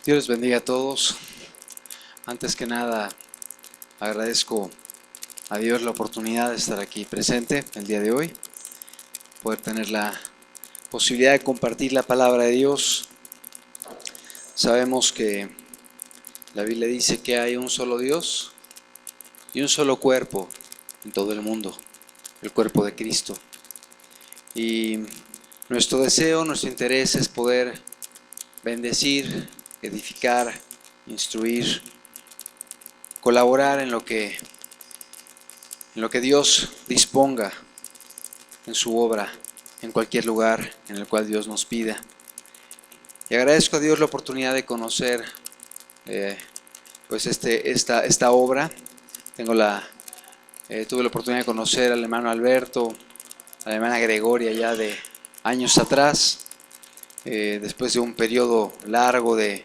Dios les bendiga a todos. Antes que nada, agradezco a Dios la oportunidad de estar aquí presente el día de hoy, poder tener la posibilidad de compartir la palabra de Dios. Sabemos que la Biblia dice que hay un solo Dios y un solo cuerpo en todo el mundo, el cuerpo de Cristo. Y nuestro deseo, nuestro interés es poder bendecir, edificar, instruir, colaborar en lo que Dios disponga en su obra, en cualquier lugar en el cual Dios nos pida. Y agradezco a Dios la oportunidad de conocer esta obra. Tuve la oportunidad de conocer al hermano Alberto, a la hermana Gregoria ya de años atrás, después de un periodo largo de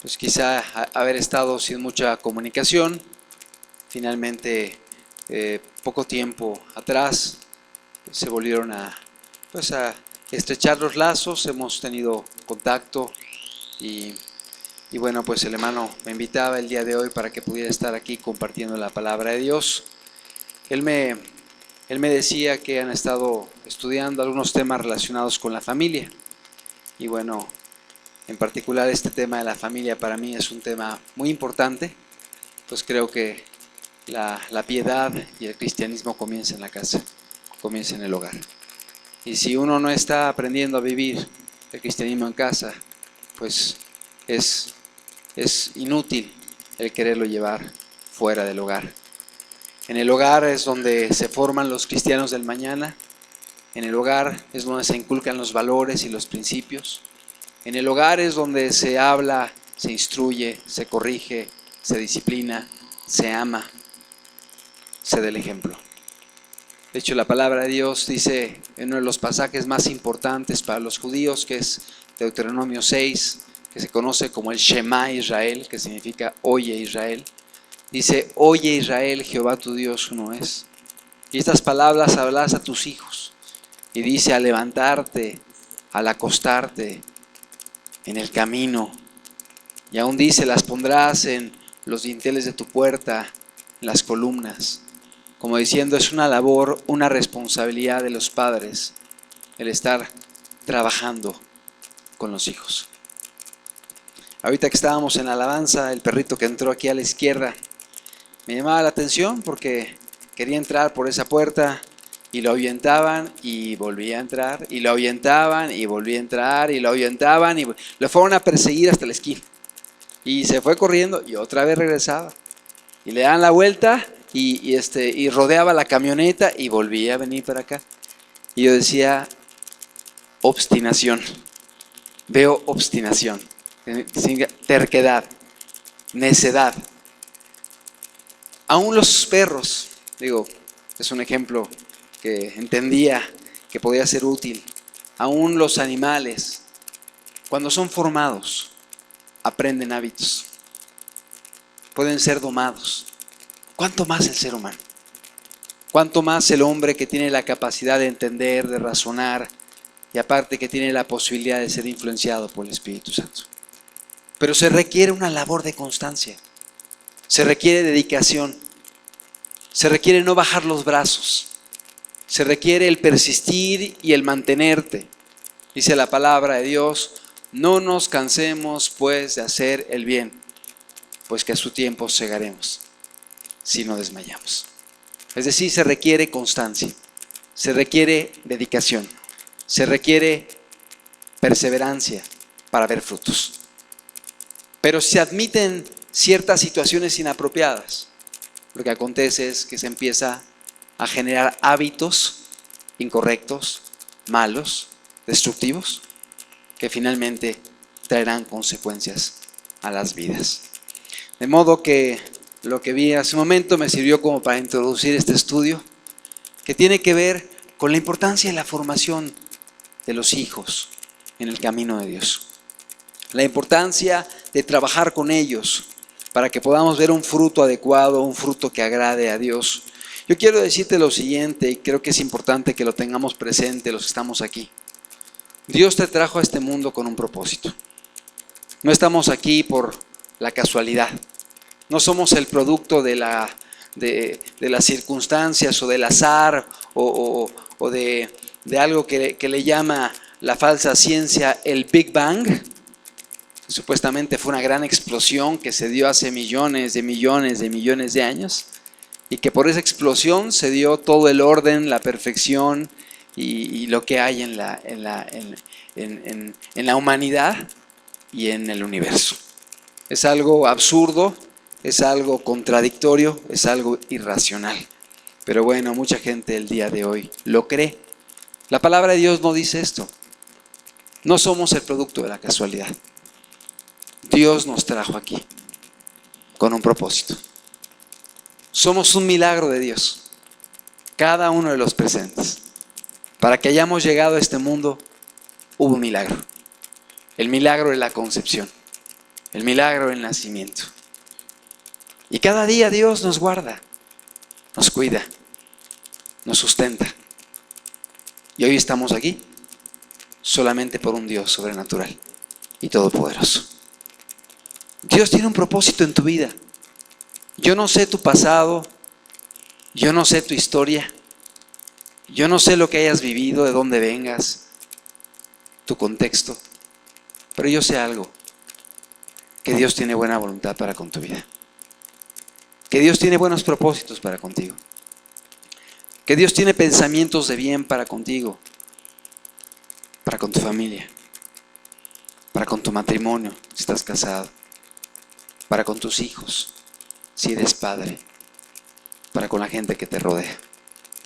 pues quizá haber estado sin mucha comunicación. Finalmente, poco tiempo atrás, se volvieron a estrechar los lazos, hemos tenido contacto y bueno, pues el hermano me invitaba el día de hoy para que pudiera estar aquí compartiendo la palabra de Dios. Él me decía que han estado estudiando algunos temas relacionados con la familia y bueno, en particular este tema de la familia para mí es un tema muy importante, pues creo que la piedad y el cristianismo comienza en la casa, comienza en el hogar. Y si uno no está aprendiendo a vivir el cristianismo en casa, pues es inútil el quererlo llevar fuera del hogar. En el hogar es donde se forman los cristianos del mañana. En el hogar es donde se inculcan los valores y los principios. En el hogar es donde se habla, se instruye, se corrige, se disciplina, se ama, se da el ejemplo. De hecho, la palabra de Dios dice en uno de los pasajes más importantes para los judíos, que es Deuteronomio 6, que se conoce como el Shema Israel, que significa oye Israel. Dice, oye Israel, Jehová tu Dios uno es. Y estas palabras hablas a tus hijos. Y dice, al levantarte, al acostarte, en el camino. Y aún dice, las pondrás en los dinteles de tu puerta, en las columnas. Como diciendo, es una labor, una responsabilidad de los padres, el estar trabajando con los hijos. Ahorita que estábamos en la alabanza, el perrito que entró aquí a la izquierda, me llamaba la atención porque quería entrar por esa puerta y lo ahuyentaban y volvía a entrar, y lo ahuyentaban y volvía a entrar, y lo ahuyentaban y lo fueron a perseguir hasta la esquina. Y se fue corriendo y otra vez regresaba. Y le daban la vuelta y rodeaba la camioneta y volvía a venir para acá. Y yo decía, obstinación. Veo obstinación, terquedad, necedad. Aún los perros, es un ejemplo que entendía que podía ser útil. Aún los animales, cuando son formados, aprenden hábitos, pueden ser domados. ¿Cuánto más el ser humano? ¿Cuánto más el hombre que tiene la capacidad de entender, de razonar y aparte que tiene la posibilidad de ser influenciado por el Espíritu Santo? Pero se requiere una labor de constancia, se requiere dedicación, se requiere no bajar los brazos, se requiere el persistir y el mantenerte. Dice la palabra de Dios, no nos cansemos pues de hacer el bien, pues que a su tiempo segaremos, si no desmayamos. Es decir, se requiere constancia, se requiere dedicación, se requiere perseverancia para ver frutos. Pero se admiten ciertas situaciones inapropiadas. Lo que acontece es que se empieza a generar hábitos incorrectos, malos, destructivos, que finalmente traerán consecuencias a las vidas. De modo que lo que vi hace un momento me sirvió como para introducir este estudio, que tiene que ver con la importancia de la formación de los hijos en el camino de Dios. La importancia de trabajar con ellos para que podamos ver un fruto adecuado, un fruto que agrade a Dios. Yo quiero decirte lo siguiente, y creo que es importante que lo tengamos presente los que estamos aquí. Dios te trajo a este mundo con un propósito. No estamos aquí por la casualidad. No somos el producto de las circunstancias o del azar o de algo que le llama la falsa ciencia el Big Bang. Supuestamente fue una gran explosión que se dio hace millones de años, y que por esa explosión se dio todo el orden, la perfección y lo que hay en la humanidad y en el universo. Es algo absurdo, es algo contradictorio, es algo irracional. Pero bueno, mucha gente el día de hoy lo cree. La palabra de Dios no dice esto. No somos el producto de la casualidad. Dios nos trajo aquí con un propósito. Somos un milagro de Dios, cada uno de los presentes. Para que hayamos llegado a este mundo, hubo un milagro. El milagro de la concepción, el milagro del nacimiento. Y cada día Dios nos guarda, nos cuida, nos sustenta. Y hoy estamos aquí solamente por un Dios sobrenatural y todopoderoso. Dios tiene un propósito en tu vida. Yo no sé tu pasado, yo no sé tu historia, yo no sé lo que hayas vivido, de dónde vengas, tu contexto, pero yo sé algo, que Dios tiene buena voluntad para con tu vida, que Dios tiene buenos propósitos para contigo, que Dios tiene pensamientos de bien para contigo, para con tu familia, para con tu matrimonio, si estás casado, para con tus hijos, si eres padre, para con la gente que te rodea.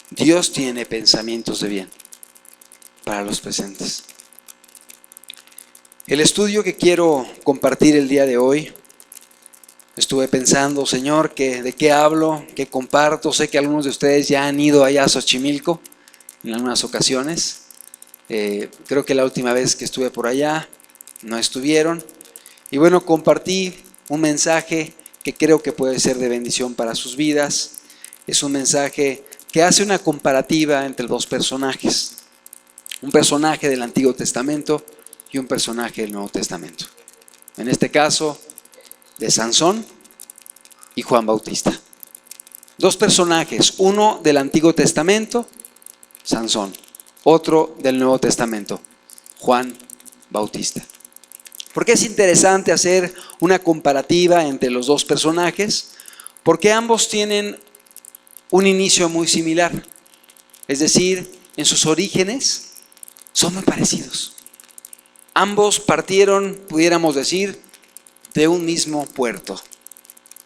Dios tiene pensamientos de bien para los presentes. El estudio que quiero compartir el día de hoy, estuve pensando, Señor, ¿de qué hablo? ¿Qué comparto? Sé que algunos de ustedes ya han ido allá a Xochimilco en algunas ocasiones. Creo que la última vez que estuve por allá no estuvieron. Y bueno, compartí un mensaje que creo que puede ser de bendición para sus vidas. Es un mensaje que hace una comparativa entre dos personajes. Un personaje del Antiguo Testamento y un personaje del Nuevo Testamento. En este caso, de Sansón y Juan Bautista. Dos personajes, uno del Antiguo Testamento, Sansón, otro del Nuevo Testamento, Juan Bautista. ¿Por qué es interesante hacer una comparativa entre los dos personajes? Porque ambos tienen un inicio muy similar. Es decir, en sus orígenes son muy parecidos. Ambos partieron, pudiéramos decir, de un mismo puerto,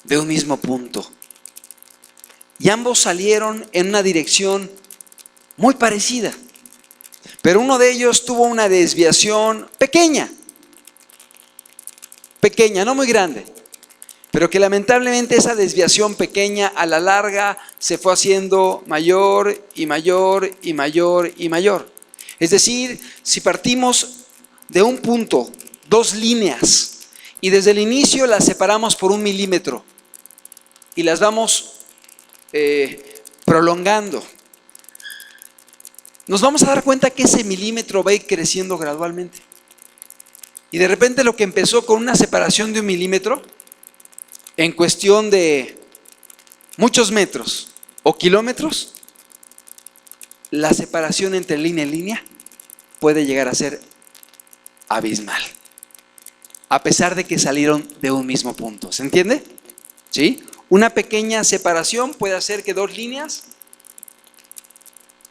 de un mismo punto. Y ambos salieron en una dirección muy parecida. Pero uno de ellos tuvo una desviación pequeña, no muy grande, pero que lamentablemente esa desviación pequeña a la larga se fue haciendo mayor y mayor y mayor y mayor. Es decir, si partimos de un punto, dos líneas, y desde el inicio las separamos por 1 milímetro y las vamos prolongando, nos vamos a dar cuenta que ese milímetro va a ir creciendo gradualmente. Y de repente lo que empezó con una separación de 1 milímetro, en cuestión de muchos metros o kilómetros, la separación entre línea y línea puede llegar a ser abismal, a pesar de que salieron de un mismo punto. ¿Se entiende? ¿Sí? Una pequeña separación puede hacer que dos líneas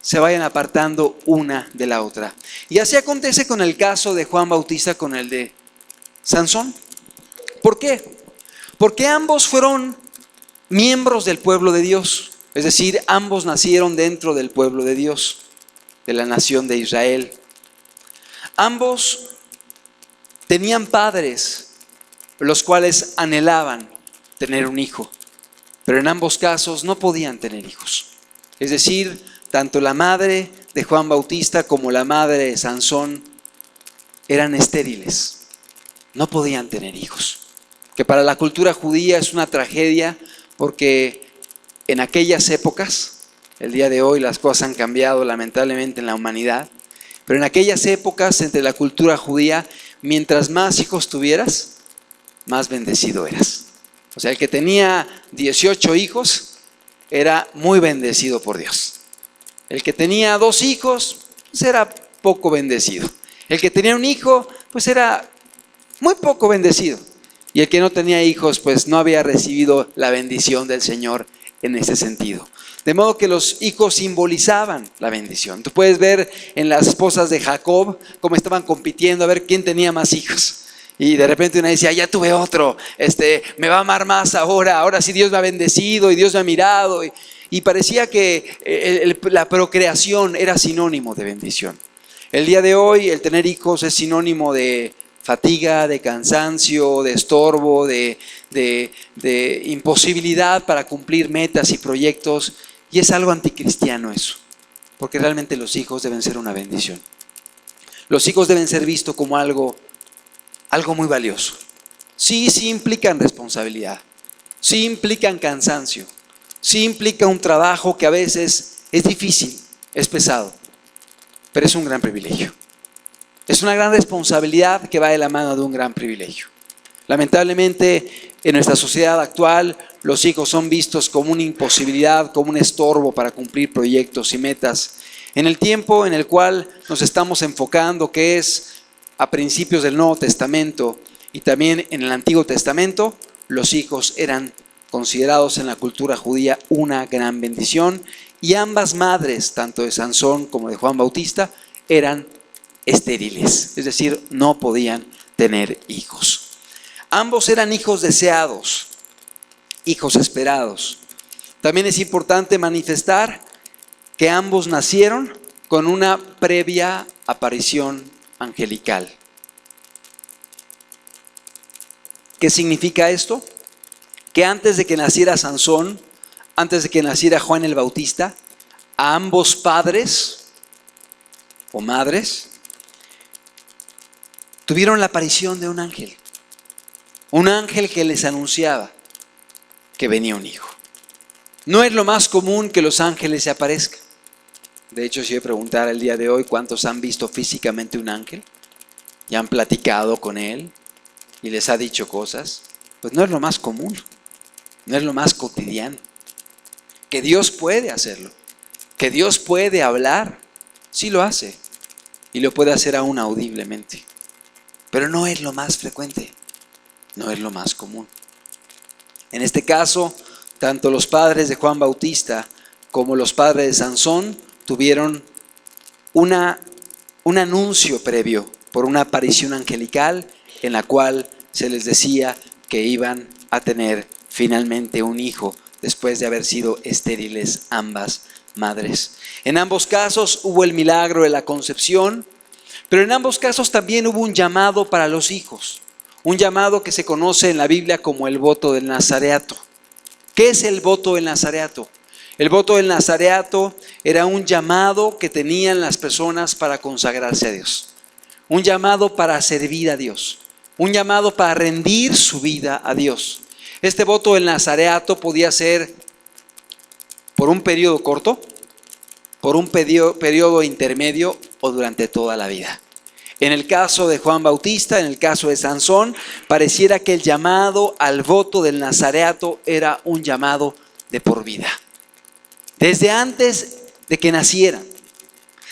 se vayan apartando una de la otra. Y así acontece con el caso de Juan Bautista con el de Sansón. ¿Por qué? Porque ambos fueron miembros del pueblo de Dios. Es decir, ambos nacieron dentro del pueblo de Dios, de la nación de Israel. Ambos tenían padres, los cuales anhelaban tener un hijo, pero en ambos casos no podían tener hijos. Es decir, tanto la madre de Juan Bautista como la madre de Sansón eran estériles, no podían tener hijos. Que para la cultura judía es una tragedia, porque en aquellas épocas, el día de hoy las cosas han cambiado lamentablemente en la humanidad, pero en aquellas épocas entre la cultura judía mientras más hijos tuvieras, más bendecido eras. O sea, el que tenía 18 hijos era muy bendecido por Dios. El que tenía 2 hijos, pues era poco bendecido. El que tenía un hijo, pues era muy poco bendecido. Y el que no tenía hijos, pues no había recibido la bendición del Señor en ese sentido. De modo que los hijos simbolizaban la bendición. Tú puedes ver en las esposas de Jacob cómo estaban compitiendo a ver quién tenía más hijos. Y de repente una decía, ya tuve otro, me va a amar más ahora sí Dios me ha bendecido y Dios me ha mirado. Y parecía que la procreación era sinónimo de bendición. El día de hoy el tener hijos es sinónimo de fatiga, de cansancio, de estorbo, de imposibilidad para cumplir metas y proyectos. Y es algo anticristiano eso, porque realmente los hijos deben ser una bendición. Los hijos deben ser vistos como algo muy valioso. Sí implican responsabilidad, sí implican cansancio, sí implica un trabajo que a veces es difícil, es pesado, pero es un gran privilegio. Es una gran responsabilidad que va de la mano de un gran privilegio. Lamentablemente, en nuestra sociedad actual, los hijos son vistos como una imposibilidad, como un estorbo para cumplir proyectos y metas. En el tiempo en el cual nos estamos enfocando, que es a principios del Nuevo Testamento y también en el Antiguo Testamento, los hijos eran considerados en la cultura judía una gran bendición, y ambas madres, tanto de Sansón como de Juan Bautista, eran estériles, es decir, no podían tener hijos. Ambos eran hijos deseados, hijos esperados. También es importante manifestar que ambos nacieron con una previa aparición angelical. ¿Qué significa esto? Que antes de que naciera Sansón, antes de que naciera Juan el Bautista, a ambos padres o madres tuvieron la aparición de un ángel que les anunciaba que venía un hijo. No es lo más común que los ángeles se aparezcan. De hecho, si yo preguntara el día de hoy cuántos han visto físicamente un ángel y han platicado con él y les ha dicho cosas, pues no es lo más común, no es lo más cotidiano. Que Dios puede hacerlo, que Dios puede hablar, sí lo hace, y lo puede hacer aún audiblemente, pero no es lo más frecuente, no es lo más común. En este caso, tanto los padres de Juan Bautista como los padres de Sansón tuvieron un anuncio previo por una aparición angelical en la cual se les decía que iban a tener finalmente un hijo después de haber sido estériles ambas madres. En ambos casos hubo el milagro de la concepción, pero en ambos casos también hubo un llamado para los hijos, un llamado que se conoce en la Biblia como el voto del nazareato. ¿Qué es el voto del nazareato? El voto del nazareato era un llamado que tenían las personas para consagrarse a Dios, un llamado para servir a Dios, un llamado para rendir su vida a Dios. Este voto del nazareato podía ser por un periodo corto, por un periodo intermedio o durante toda la vida. En el caso de Juan Bautista, en el caso de Sansón, pareciera que el llamado al voto del nazareato era un llamado de por vida. Desde antes de que nacieran,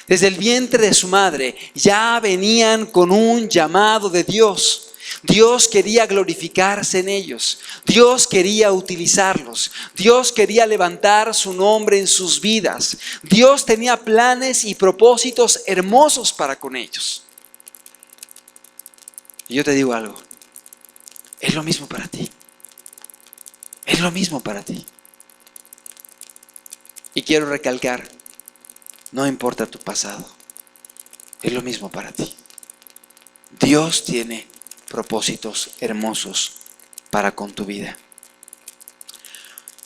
desde el vientre de su madre, ya venían con un llamado de Dios. Dios quería glorificarse en ellos. Dios quería utilizarlos. Dios quería levantar su nombre en sus vidas. Dios tenía planes y propósitos hermosos para con ellos. Y yo te digo algo, es lo mismo para ti. Es lo mismo para ti. Y quiero recalcar, no importa tu pasado, es lo mismo para ti. Dios tiene propósitos hermosos para con tu vida.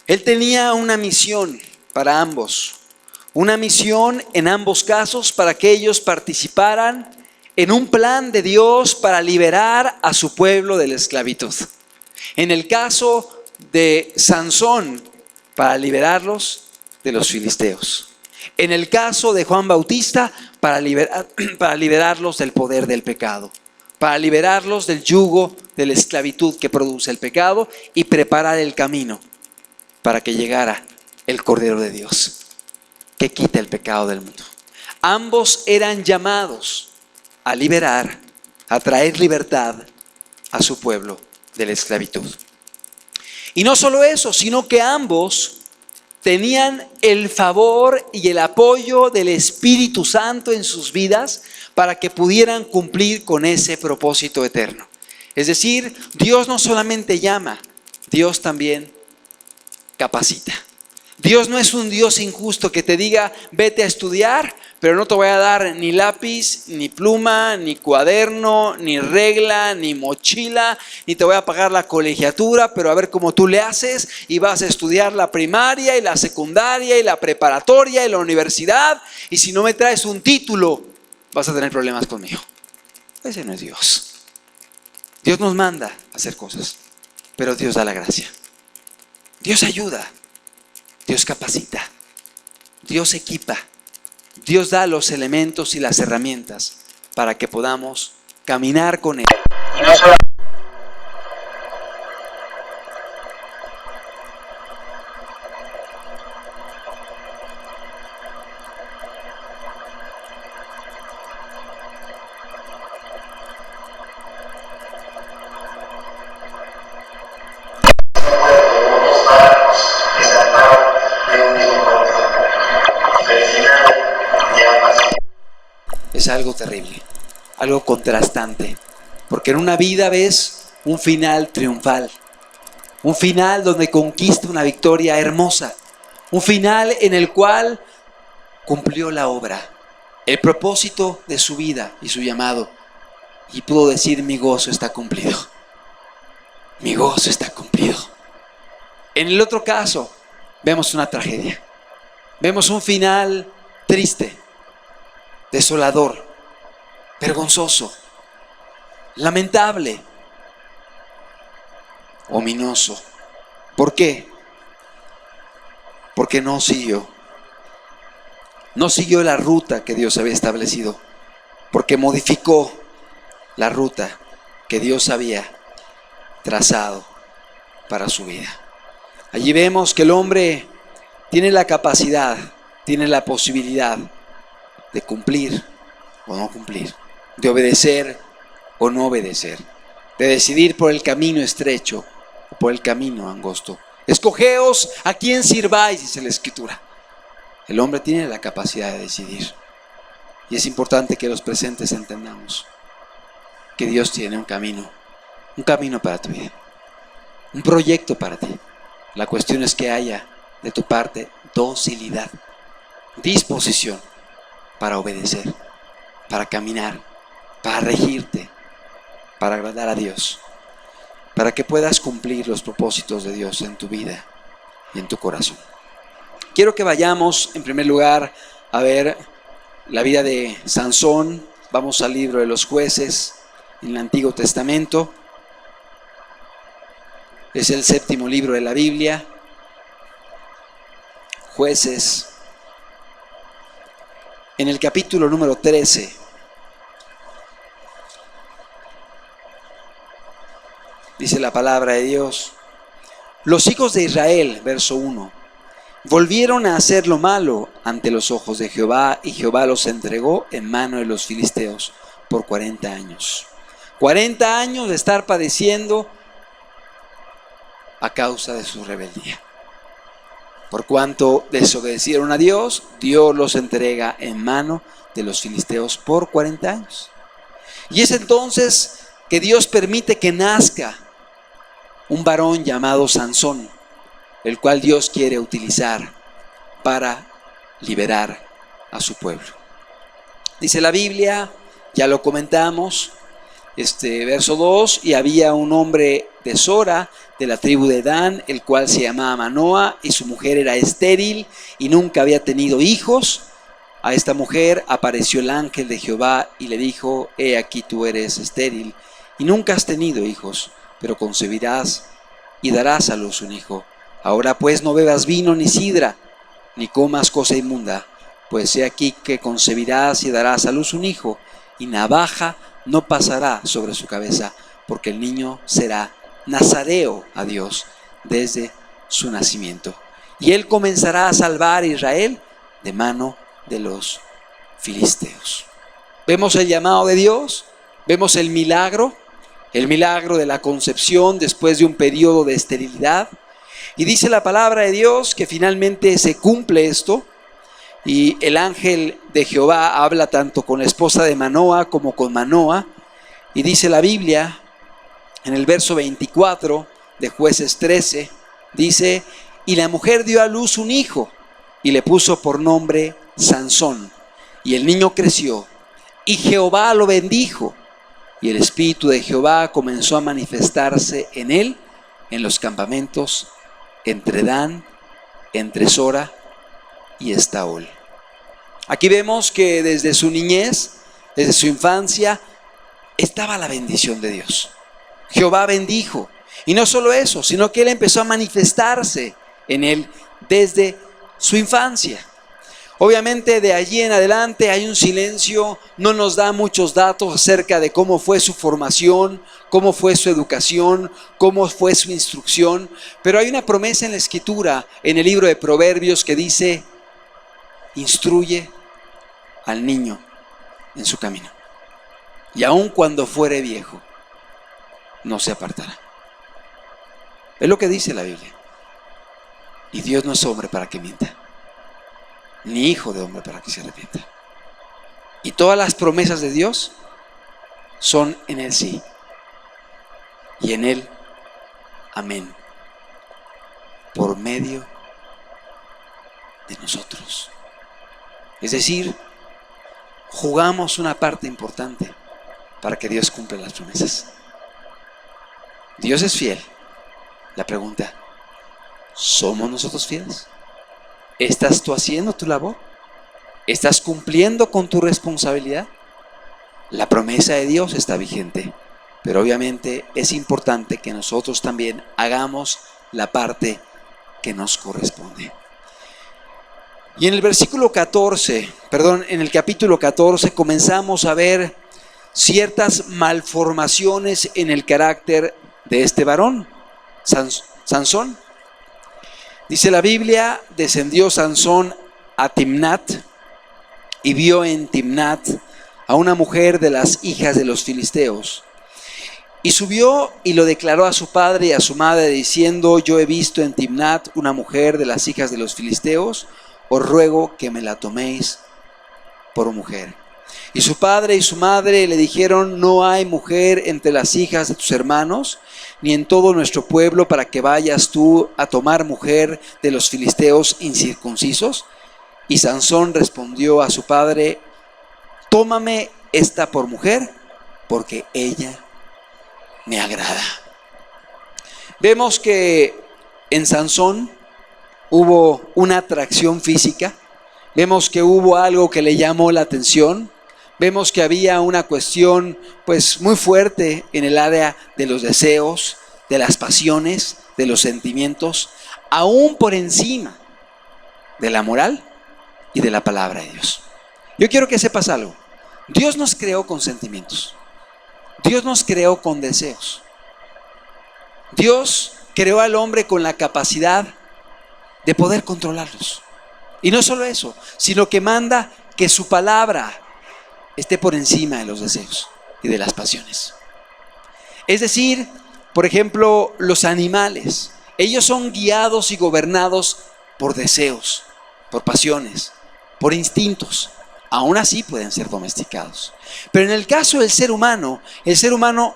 Él tenía una misión para ambos, una misión en ambos casos para que ellos participaran en un plan de Dios para liberar a su pueblo de la esclavitud. En el caso de Sansón, para liberarlos de los filisteos. En el caso de Juan Bautista, para liberarlos del poder del pecado. para liberarlos del yugo de la esclavitud que produce el pecado y preparar el camino para que llegara el Cordero de Dios, que quita el pecado del mundo. Ambos eran llamados a liberar, a traer libertad a su pueblo de la esclavitud. Y no solo eso, sino que ambos tenían el favor y el apoyo del Espíritu Santo en sus vidas para que pudieran cumplir con ese propósito eterno. Es decir, Dios no solamente llama, Dios también capacita. Dios no es un Dios injusto que te diga, vete a estudiar, pero no te voy a dar ni lápiz, ni pluma, ni cuaderno, ni regla, ni mochila, ni te voy a pagar la colegiatura, pero a ver cómo tú le haces y vas a estudiar la primaria y la secundaria y la preparatoria y la universidad, y si no me traes un título, vas a tener problemas conmigo. Ese no es Dios. Dios nos manda a hacer cosas, pero Dios da la gracia. Dios ayuda. Dios capacita, Dios equipa, Dios da los elementos y las herramientas para que podamos caminar con Él. Es algo terrible, algo contrastante, porque en una vida ves un final triunfal, un final donde conquista una victoria hermosa, un final en el cual cumplió la obra, el propósito de su vida y su llamado, y pudo decir: mi gozo está cumplido, mi gozo está cumplido. En el otro caso vemos una tragedia, vemos un final triste, desolador, vergonzoso, lamentable, ominoso. ¿Por qué? Porque no siguió la ruta que Dios había establecido, porque modificó la ruta que Dios había trazado para su vida. Allí vemos que el hombre tiene la capacidad, tiene la posibilidad de cumplir o no cumplir, de obedecer o no obedecer, de decidir por el camino estrecho o por el camino angosto. Escogeos a quién sirváis, dice la Escritura. El hombre tiene la capacidad de decidir, y es importante que los presentes entendamos que Dios tiene un camino para tu vida, un proyecto para ti. La cuestión es que haya de tu parte docilidad, disposición para obedecer, para caminar, para regirte, para agradar a Dios, para que puedas cumplir los propósitos de Dios en tu vida y en tu corazón. Quiero que vayamos en primer lugar a ver la vida de Sansón. Vamos al libro de los Jueces en el Antiguo Testamento. Es el 7º libro de la Biblia. Jueces. En el capítulo número 13, dice la palabra de Dios: los hijos de Israel, verso 1, volvieron a hacer lo malo ante los ojos de Jehová, y Jehová los entregó en mano de los filisteos por 40 años. 40 años de estar padeciendo a causa de su rebeldía. Por cuanto desobedecieron a Dios, Dios los entrega en mano de los filisteos por 40 años. Y es entonces que Dios permite que nazca un varón llamado Sansón, el cual Dios quiere utilizar para liberar a su pueblo. Dice la Biblia, ya lo comentamos, verso 2, y había un hombre de Sora, de la tribu de Dan, el cual se llamaba Manoa, y su mujer era estéril y nunca había tenido hijos. A esta mujer apareció el ángel de Jehová y le dijo: he aquí tú eres estéril y nunca has tenido hijos, pero concebirás y darás a luz un hijo. Ahora pues no bebas vino ni sidra, ni comas cosa inmunda, pues he aquí que concebirás y darás a luz un hijo, y navaja no pasará sobre su cabeza, porque el niño será nazareo a Dios desde su nacimiento. Y él comenzará a salvar a Israel de mano de los filisteos. Vemos el llamado de Dios, vemos el milagro de la concepción después de un periodo de esterilidad. Y dice la palabra de Dios que finalmente se cumple esto. Y el ángel de Jehová habla tanto con la esposa de Manoa como con Manoa. Y dice la Biblia, en el verso 24 de Jueces 13, dice: y la mujer dio a luz un hijo, y le puso por nombre Sansón. Y el niño creció, y Jehová lo bendijo. Y el espíritu de Jehová comenzó a manifestarse en él, en los campamentos, entre Dan, entre Sora y Estaol. Aquí vemos que desde su niñez, desde su infancia, estaba la bendición de Dios. Jehová bendijo. Y no solo eso, sino que él empezó a manifestarse en él desde su infancia. Obviamente de allí en adelante hay un silencio, no nos da muchos datos acerca de cómo fue su formación, cómo fue su educación, cómo fue su instrucción, pero hay una promesa en la Escritura, en el libro de Proverbios, que dice: instruye al niño en su camino, y aun cuando fuere viejo, no se apartará. Es lo que dice la Biblia. Y Dios no es hombre para que mienta, ni hijo de hombre para que se arrepienta. Y todas las promesas de Dios son en el sí, y en el amén, por medio de nosotros. Es decir, jugamos una parte importante para que Dios cumpla las promesas. Dios es fiel. La pregunta: ¿somos nosotros fieles? ¿Estás tú haciendo tu labor? ¿Estás cumpliendo con tu responsabilidad? La promesa de Dios está vigente, pero obviamente es importante que nosotros también hagamos la parte que nos corresponde. Y en el en el capítulo 14 comenzamos a ver ciertas malformaciones en el carácter de este varón, Sansón. Dice la Biblia: descendió Sansón a Timnat y vio en Timnat a una mujer de las hijas de los filisteos. Y subió y lo declaró a su padre y a su madre, diciendo: yo he visto en Timnat una mujer de las hijas de los filisteos, os ruego que me la toméis por mujer. Y su padre y su madre le dijeron: no hay mujer entre las hijas de tus hermanos, ni en todo nuestro pueblo, para que vayas tú a tomar mujer de los filisteos incircuncisos. Y Sansón respondió a su padre: tómame esta por mujer, porque ella me agrada. Vemos que en Sansón hubo una atracción física, vemos que hubo algo que le llamó la atención, vemos que había una cuestión pues muy fuerte en el área de los deseos, de las pasiones, de los sentimientos, aún por encima de la moral y de la palabra de Dios. Yo quiero que sepas algo: Dios nos creó con sentimientos, Dios nos creó con deseos, Dios creó al hombre con la capacidad de poder controlarlos. Y no solo eso, sino que manda que su palabra esté por encima de los deseos y de las pasiones. Es decir, por ejemplo, los animales, ellos son guiados y gobernados por deseos, por pasiones, por instintos. Aún así pueden ser domesticados. Pero en el caso del ser humano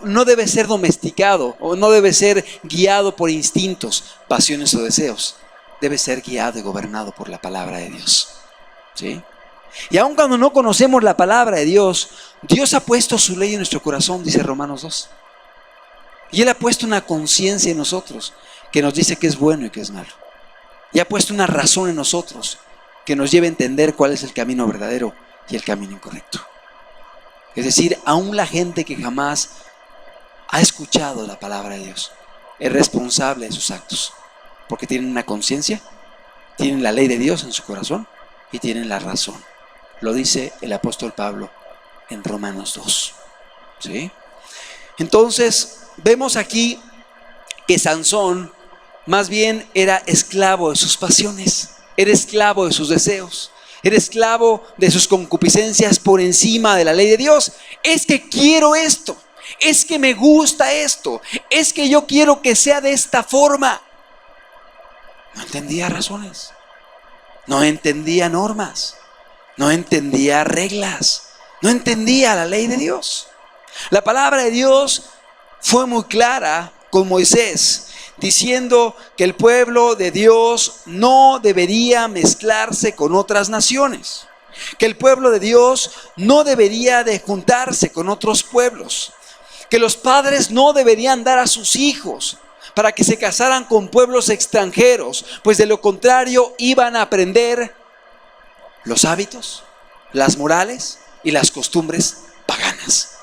no debe ser domesticado o no debe ser guiado por instintos, pasiones o deseos. Debe ser guiado y gobernado por la palabra de Dios. ¿Sí? Y aun cuando no conocemos la palabra de Dios, Dios ha puesto su ley en nuestro corazón, dice Romanos 2. Y Él ha puesto una conciencia en nosotros que nos dice qué es bueno y qué es malo. Y ha puesto una razón en nosotros que nos lleve a entender cuál es el camino verdadero y el camino incorrecto. Es decir, aún la gente que jamás ha escuchado la palabra de Dios es responsable de sus actos, porque tienen una conciencia, tienen la ley de Dios en su corazón y tienen la razón. Lo dice el apóstol Pablo en Romanos 2. ¿sí? Entonces, vemos aquí que Sansón más bien era esclavo de sus pasiones, era esclavo de sus deseos, era esclavo de sus concupiscencias por encima de la ley de Dios. Es que quiero esto, es que me gusta esto, es que yo quiero que sea de esta forma. No entendía razones, no entendía normas, no entendía reglas, no entendía la ley de Dios. La palabra de Dios fue muy clara con Moisés, diciendo que el pueblo de Dios no debería mezclarse con otras naciones, que el pueblo de Dios no debería de juntarse con otros pueblos, que los padres no deberían dar a sus hijos para que se casaran con pueblos extranjeros, pues de lo contrario iban a aprender los hábitos, las morales y las costumbres paganas.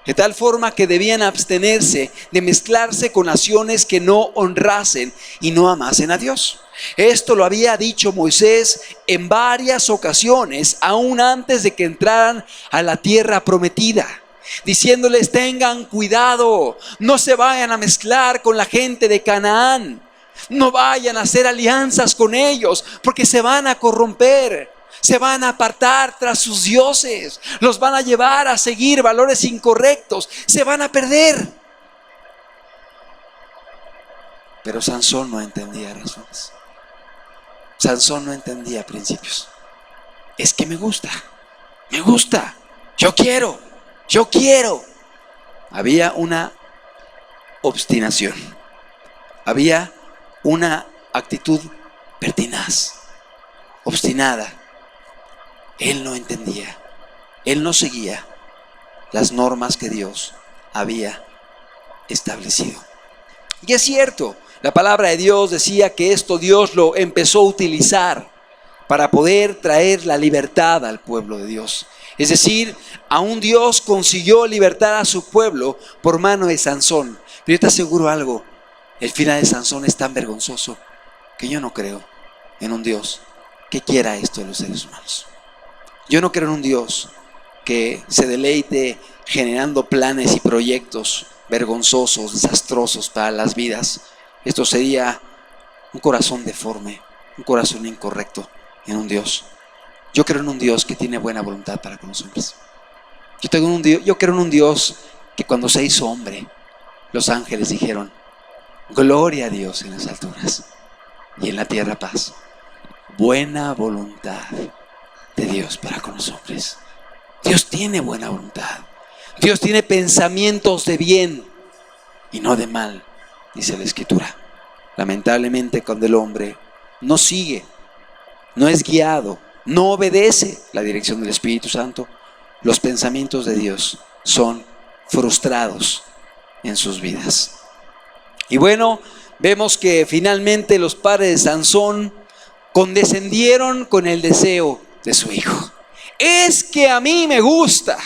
De tal forma que debían abstenerse de mezclarse con naciones que no honrasen y no amasen a Dios. Esto lo había dicho Moisés en varias ocasiones, aún antes de que entraran a la tierra prometida, diciéndoles: tengan cuidado, no se vayan a mezclar con la gente de Canaán, no vayan a hacer alianzas con ellos, porque se van a corromper, se van a apartar tras sus dioses, los van a llevar a seguir valores incorrectos, se van a perder. Pero Sansón no entendía razones, Sansón no entendía principios. Es que me gusta, yo quiero. Había una obstinación, había una actitud pertinaz, obstinada. Él no entendía, él no seguía las normas que Dios había establecido. Y es cierto, la palabra de Dios decía que esto Dios lo empezó a utilizar para poder traer la libertad al pueblo de Dios. Es decir, aún Dios consiguió libertar a su pueblo por mano de Sansón. Pero yo te aseguro algo, el final de Sansón es tan vergonzoso que yo no creo en un Dios que quiera esto de los seres humanos. Yo no creo en un Dios que se deleite generando planes y proyectos vergonzosos, desastrosos para las vidas. Esto sería un corazón deforme, un corazón incorrecto en un Dios. Yo creo en un Dios que tiene buena voluntad para con los hombres. Yo creo en un Dios que cuando se hizo hombre, los ángeles dijeron: gloria a Dios en las alturas y en la tierra paz. Buena voluntad de Dios para con los hombres. Dios tiene buena voluntad. Dios tiene pensamientos de bien y no de mal, dice la Escritura. Lamentablemente, cuando el hombre no sigue, no es guiado, no obedece la dirección del Espíritu Santo, los pensamientos de Dios son frustrados en sus vidas. Y bueno, vemos que finalmente los padres de Sansón condescendieron con el deseo de su hijo. Es que a mí me gusta,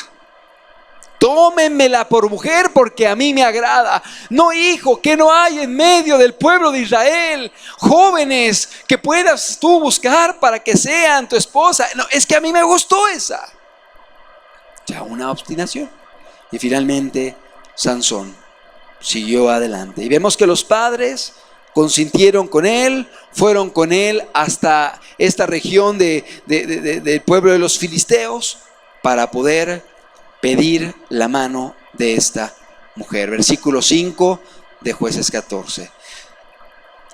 tómenmela por mujer porque a mí me agrada. No, hijo, que no hay en medio del pueblo de Israel jóvenes que puedas tú buscar para que sean tu esposa. No, es que a mí me gustó esa. Ya una obstinación. Y finalmente Sansón siguió adelante. Y vemos que los padres consintieron con él, fueron con él hasta esta región del pueblo de los filisteos para poder pedir la mano de esta mujer. Versículo 5 de Jueces 14.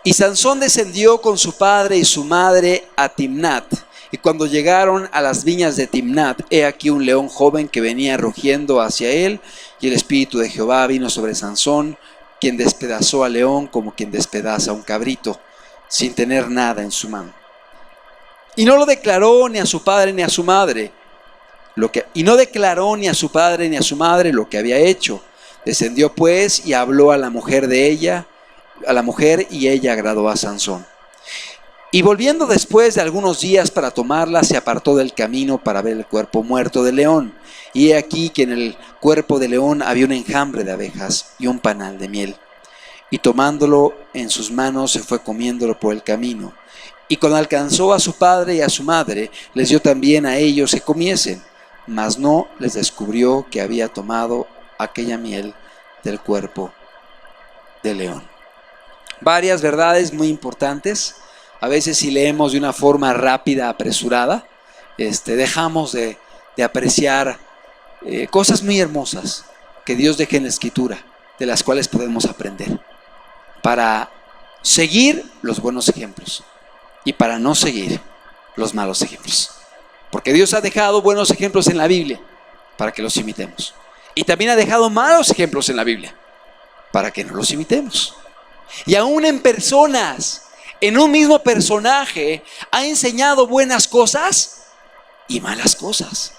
Y Sansón descendió con su padre y su madre a Timnat. Y cuando llegaron a las viñas de Timnat, he aquí un león joven que venía rugiendo hacia él, y el espíritu de Jehová vino sobre Sansón, quien despedazó al león como quien despedaza a un cabrito, sin tener nada en su mano. Y no lo declaró ni a su padre ni a su madre, lo que había hecho. Descendió pues y habló a la mujer y ella agradó a Sansón. Y volviendo después de algunos días para tomarla, se apartó del camino para ver el cuerpo muerto del león. Y he aquí que en el cuerpo del león había un enjambre de abejas y un panal de miel. Y tomándolo en sus manos, se fue comiéndolo por el camino. Y cuando alcanzó a su padre y a su madre, les dio también a ellos que comiesen, mas no les descubrió que había tomado aquella miel del cuerpo del león. Varias verdades muy importantes. A veces si leemos de una forma rápida, apresurada, dejamos de apreciar cosas muy hermosas que Dios deja en la Escritura, de las cuales podemos aprender para seguir los buenos ejemplos y para no seguir los malos ejemplos. Porque Dios ha dejado buenos ejemplos en la Biblia para que los imitemos. Y también ha dejado malos ejemplos en la Biblia para que no los imitemos. Y aún en personas, en un mismo personaje, ha enseñado buenas cosas y malas cosas.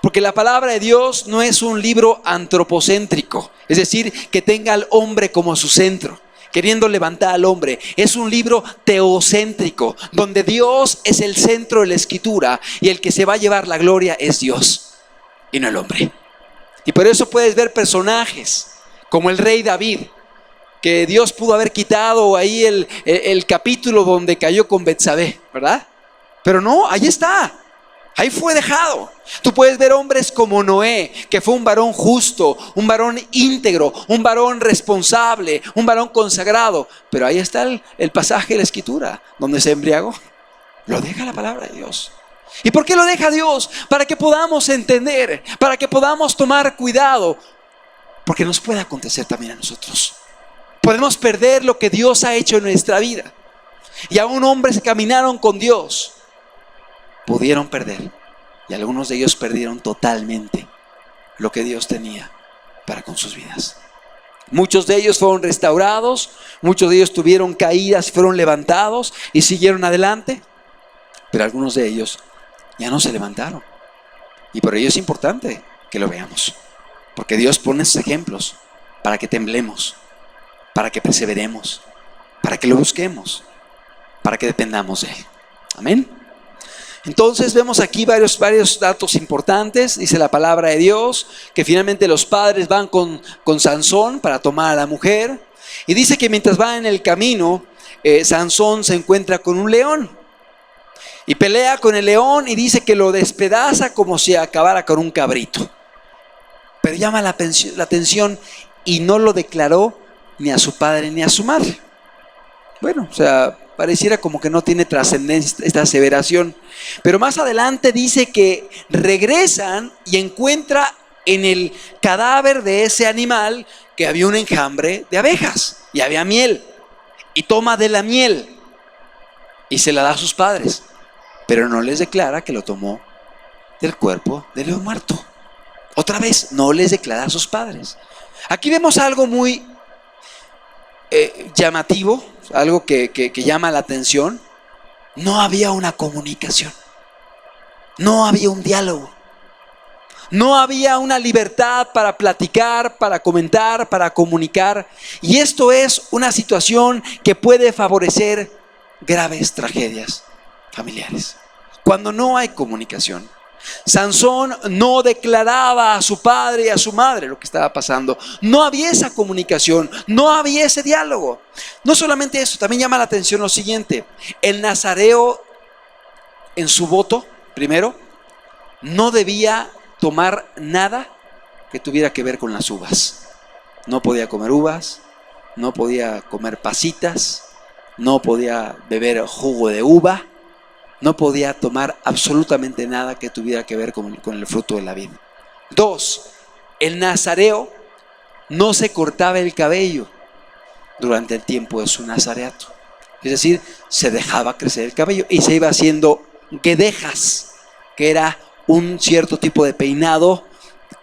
Porque la palabra de Dios no es un libro antropocéntrico, es decir, que tenga al hombre como su centro, queriendo levantar al hombre. Es un libro teocéntrico, donde Dios es el centro de la Escritura y el que se va a llevar la gloria es Dios y no el hombre. Y por eso puedes ver personajes como el rey David, que Dios pudo haber quitado ahí el capítulo donde cayó con Betsabé, ¿verdad? Pero no, ahí está. Ahí fue dejado. Tú puedes ver hombres como Noé, que fue un varón justo, un varón íntegro, un varón responsable, un varón consagrado. Pero ahí está el pasaje de la Escritura, donde se embriagó. Lo deja la palabra de Dios. ¿Y por qué lo deja Dios? Para que podamos entender, para que podamos tomar cuidado. Porque nos puede acontecer también a nosotros. Podemos perder lo que Dios ha hecho en nuestra vida. Y aún hombres que caminaron con Dios pudieron perder, y algunos de ellos perdieron totalmente lo que Dios tenía para con sus vidas. Muchos de ellos fueron restaurados, muchos de ellos tuvieron caídas y fueron levantados y siguieron adelante, pero algunos de ellos ya no se levantaron. Y por ello es importante que lo veamos, porque Dios pone esos ejemplos para que temblemos, para que perseveremos, para que lo busquemos, para que dependamos de Él. Amén. Entonces vemos aquí varios datos importantes. Dice la palabra de Dios que finalmente los padres van con Sansón para tomar a la mujer. Y dice que mientras va en el camino, Sansón se encuentra con un león. Y pelea con el león y dice que lo despedaza como si acabara con un cabrito. Pero llama la atención y no lo declaró ni a su padre ni a su madre. Bueno, o sea, pareciera como que no tiene trascendencia esta aseveración. Pero más adelante dice que regresan y encuentra en el cadáver de ese animal que había un enjambre de abejas y había miel. Y toma de la miel y se la da a sus padres. Pero no les declara que lo tomó del cuerpo del león muerto. Otra vez, no les declara a sus padres. Aquí vemos algo muy llamativo, algo que llama la atención. No había una comunicación, no había un diálogo, no había una libertad para platicar, para comentar, para comunicar. Y esto es una situación que puede favorecer graves tragedias familiares, cuando no hay comunicación. Sansón no declaraba a su padre y a su madre lo que estaba pasando. No había esa comunicación, no había ese diálogo. No solamente eso, también llama la atención lo siguiente: el nazareo en su voto, primero, no debía tomar nada que tuviera que ver con las uvas. No podía comer uvas, no podía comer pasitas, no podía beber jugo de uva, no podía tomar absolutamente nada que tuviera que ver con el fruto de la vid. 2, el nazareo no se cortaba el cabello durante el tiempo de su nazareato. Es decir, se dejaba crecer el cabello y se iba haciendo guedejas, que era un cierto tipo de peinado,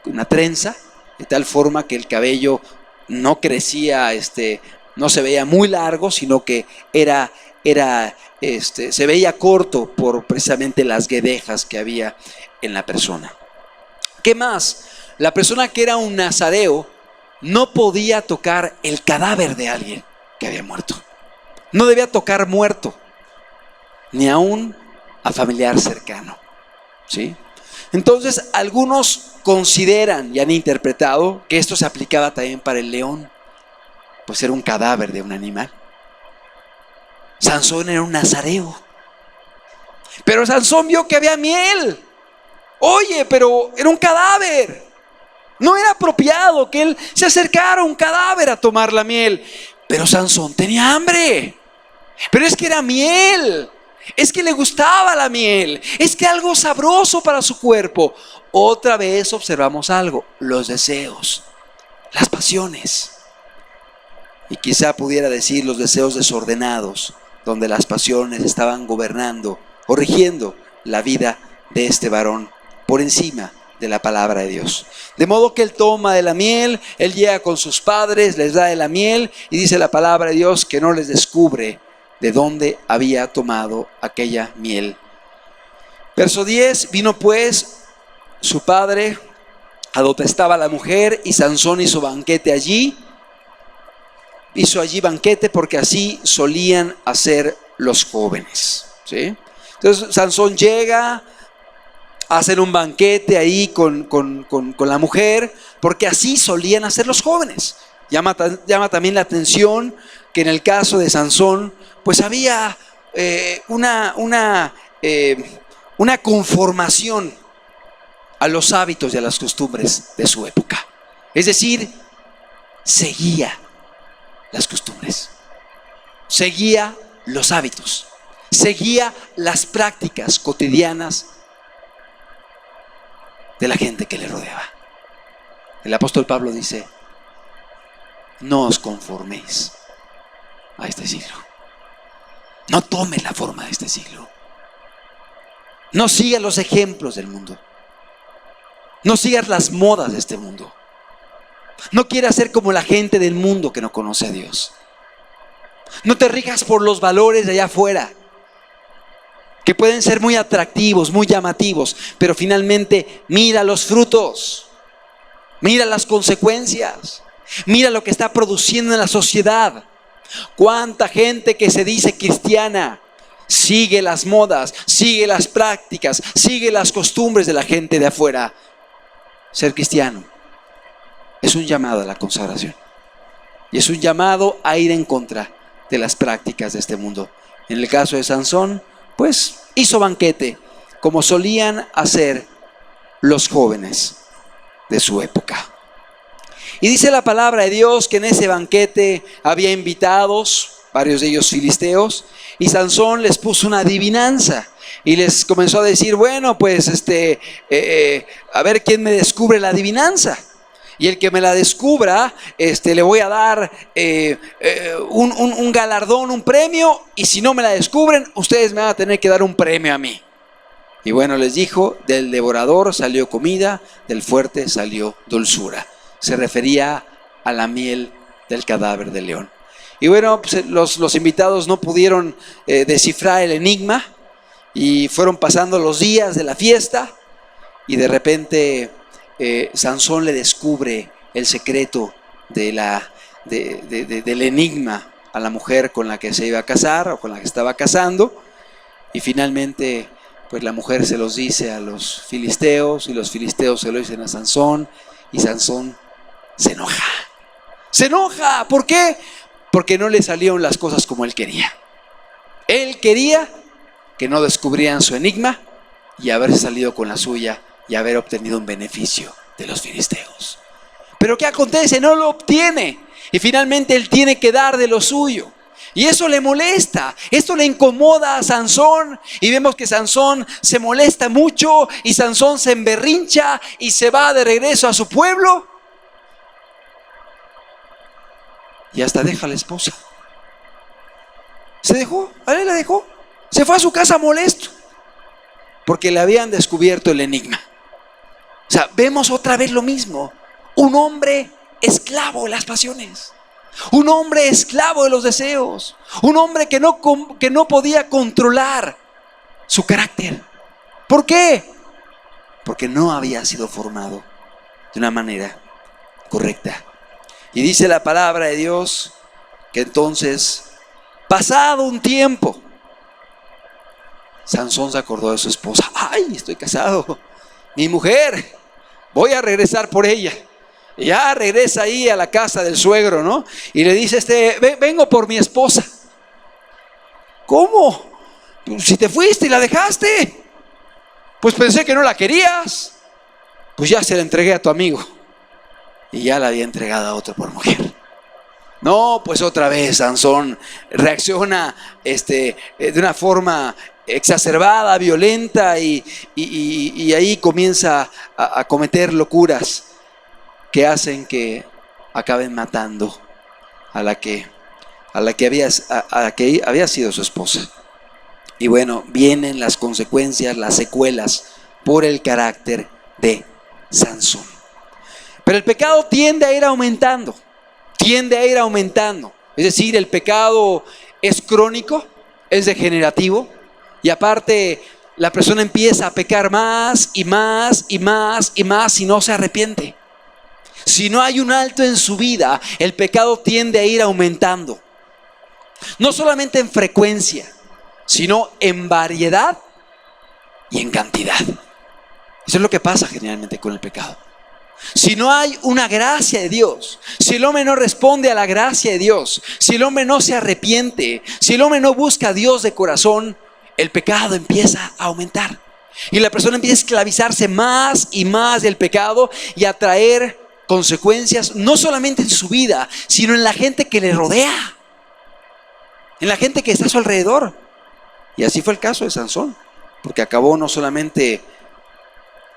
una trenza, de tal forma que el cabello no crecía, no se veía muy largo, sino que se veía corto por precisamente las guedejas que había en la persona. ¿Qué más? La persona que era un nazareo no podía tocar el cadáver de alguien que había muerto. No debía tocar muerto, ni aún a familiar cercano, ¿sí? Entonces, algunos consideran y han interpretado que esto se aplicaba también para el león, pues era un cadáver de un animal. Sansón era un nazareo, pero Sansón vio que había miel. Oye, pero era un cadáver. No era apropiado que él se acercara a un cadáver a tomar la miel. Pero Sansón tenía hambre. Pero es que era miel. Es que le gustaba la miel. Es que algo sabroso para su cuerpo. Otra vez observamos algo: los deseos, las pasiones. Y quizá pudiera decir los deseos desordenados, donde las pasiones estaban gobernando o rigiendo la vida de este varón por encima de la palabra de Dios. De modo que él toma de la miel, él llega con sus padres, les da de la miel, y dice la palabra de Dios que no les descubre de dónde había tomado aquella miel. Verso 10: vino pues su padre a donde estaba la mujer, y Sansón hizo banquete allí. Hizo allí banquete porque así solían hacer los jóvenes, ¿sí? Entonces Sansón llega, hacen un banquete ahí con la mujer, porque así solían hacer los jóvenes. Llama también la atención que en el caso de Sansón, pues había una conformación a los hábitos y a las costumbres de su época. Es decir, seguía las costumbres, seguía los hábitos, seguía las prácticas cotidianas de la gente que le rodeaba. El apóstol Pablo dice: no os conforméis a este siglo. No tomes la forma de este siglo. No sigas los ejemplos del mundo. No sigas las modas de este mundo. No quieras ser como la gente del mundo que no conoce a Dios. No te rijas por los valores de allá afuera, que pueden ser muy atractivos, muy llamativos, pero finalmente mira los frutos, mira las consecuencias, mira lo que está produciendo en la sociedad. Cuánta gente que se dice cristiana sigue las modas, sigue las prácticas, sigue las costumbres de la gente de afuera. Ser cristiano es un llamado a la consagración, y es un llamado a ir en contra de las prácticas de este mundo. En el caso de Sansón, pues hizo banquete como solían hacer los jóvenes de su época. Y dice la palabra de Dios que en ese banquete había invitados, varios de ellos filisteos, y Sansón les puso una adivinanza y les comenzó a decir: bueno, pues a ver quién me descubre la adivinanza. Y el que me la descubra, le voy a dar un galardón, un premio. Y si no me la descubren, ustedes me van a tener que dar un premio a mí. Y bueno, les dijo: del devorador salió comida, del fuerte salió dulzura. Se refería a la miel del cadáver del león. Y bueno, pues los invitados no pudieron descifrar el enigma, y fueron pasando los días de la fiesta, y de repente Sansón le descubre el secreto del enigma a la mujer con la que se iba a casar o con la que estaba casando. Y finalmente pues la mujer se los dice a los filisteos, y los filisteos se lo dicen a Sansón, y Sansón se enoja. Se enoja, ¿por qué? Porque no le salieron las cosas como él quería. Él quería que no descubrieran su enigma y haberse salido con la suya y haber obtenido un beneficio de los filisteos. Pero ¿qué acontece? No lo obtiene, y finalmente él tiene que dar de lo suyo. Y eso le molesta, esto le incomoda a Sansón, y vemos que Sansón se molesta mucho, y Sansón se emberrincha y se va de regreso a su pueblo, y hasta deja a la esposa. Se dejó, a él la dejó, se fue a su casa molesto, porque le habían descubierto el enigma. O sea, vemos otra vez lo mismo: un hombre esclavo de las pasiones, un hombre esclavo de los deseos, un hombre que no podía controlar su carácter. ¿Por qué? Porque no había sido formado de una manera correcta. Y dice la palabra de Dios que entonces, pasado un tiempo, Sansón se acordó de su esposa. ¡Ay, estoy casado! Mi mujer, voy a regresar por ella. Y ya regresa ahí a la casa del suegro, ¿no? Y le dice: vengo por mi esposa. ¿Cómo? Si te fuiste y la dejaste. Pues pensé que no la querías. Pues ya se la entregué a tu amigo. y ya la había entregado a otro por mujer. No, pues otra vez Sansón reacciona de una forma exacerbada, violenta, y ahí comienza a cometer locuras que hacen que acaben matando a la que había sido su esposa. Y bueno, vienen las consecuencias, las secuelas por el carácter de Sansón. Pero el pecado tiende a ir aumentando. Es decir, el pecado es crónico, es degenerativo, y aparte la persona empieza a pecar más y más y más y más y no se arrepiente. Si no hay un alto en su vida, el pecado tiende a ir aumentando. No solamente en frecuencia, sino en variedad y en cantidad. Eso es lo que pasa generalmente con el pecado. Si no hay una gracia de Dios, si el hombre no responde a la gracia de Dios, si el hombre no se arrepiente, si el hombre no busca a Dios de corazón, el pecado empieza a aumentar. Y la persona empieza a esclavizarse más y más del pecado y a traer consecuencias no solamente en su vida, sino en la gente que le rodea, en la gente que está a su alrededor. Y así fue el caso de Sansón, porque acabó no solamente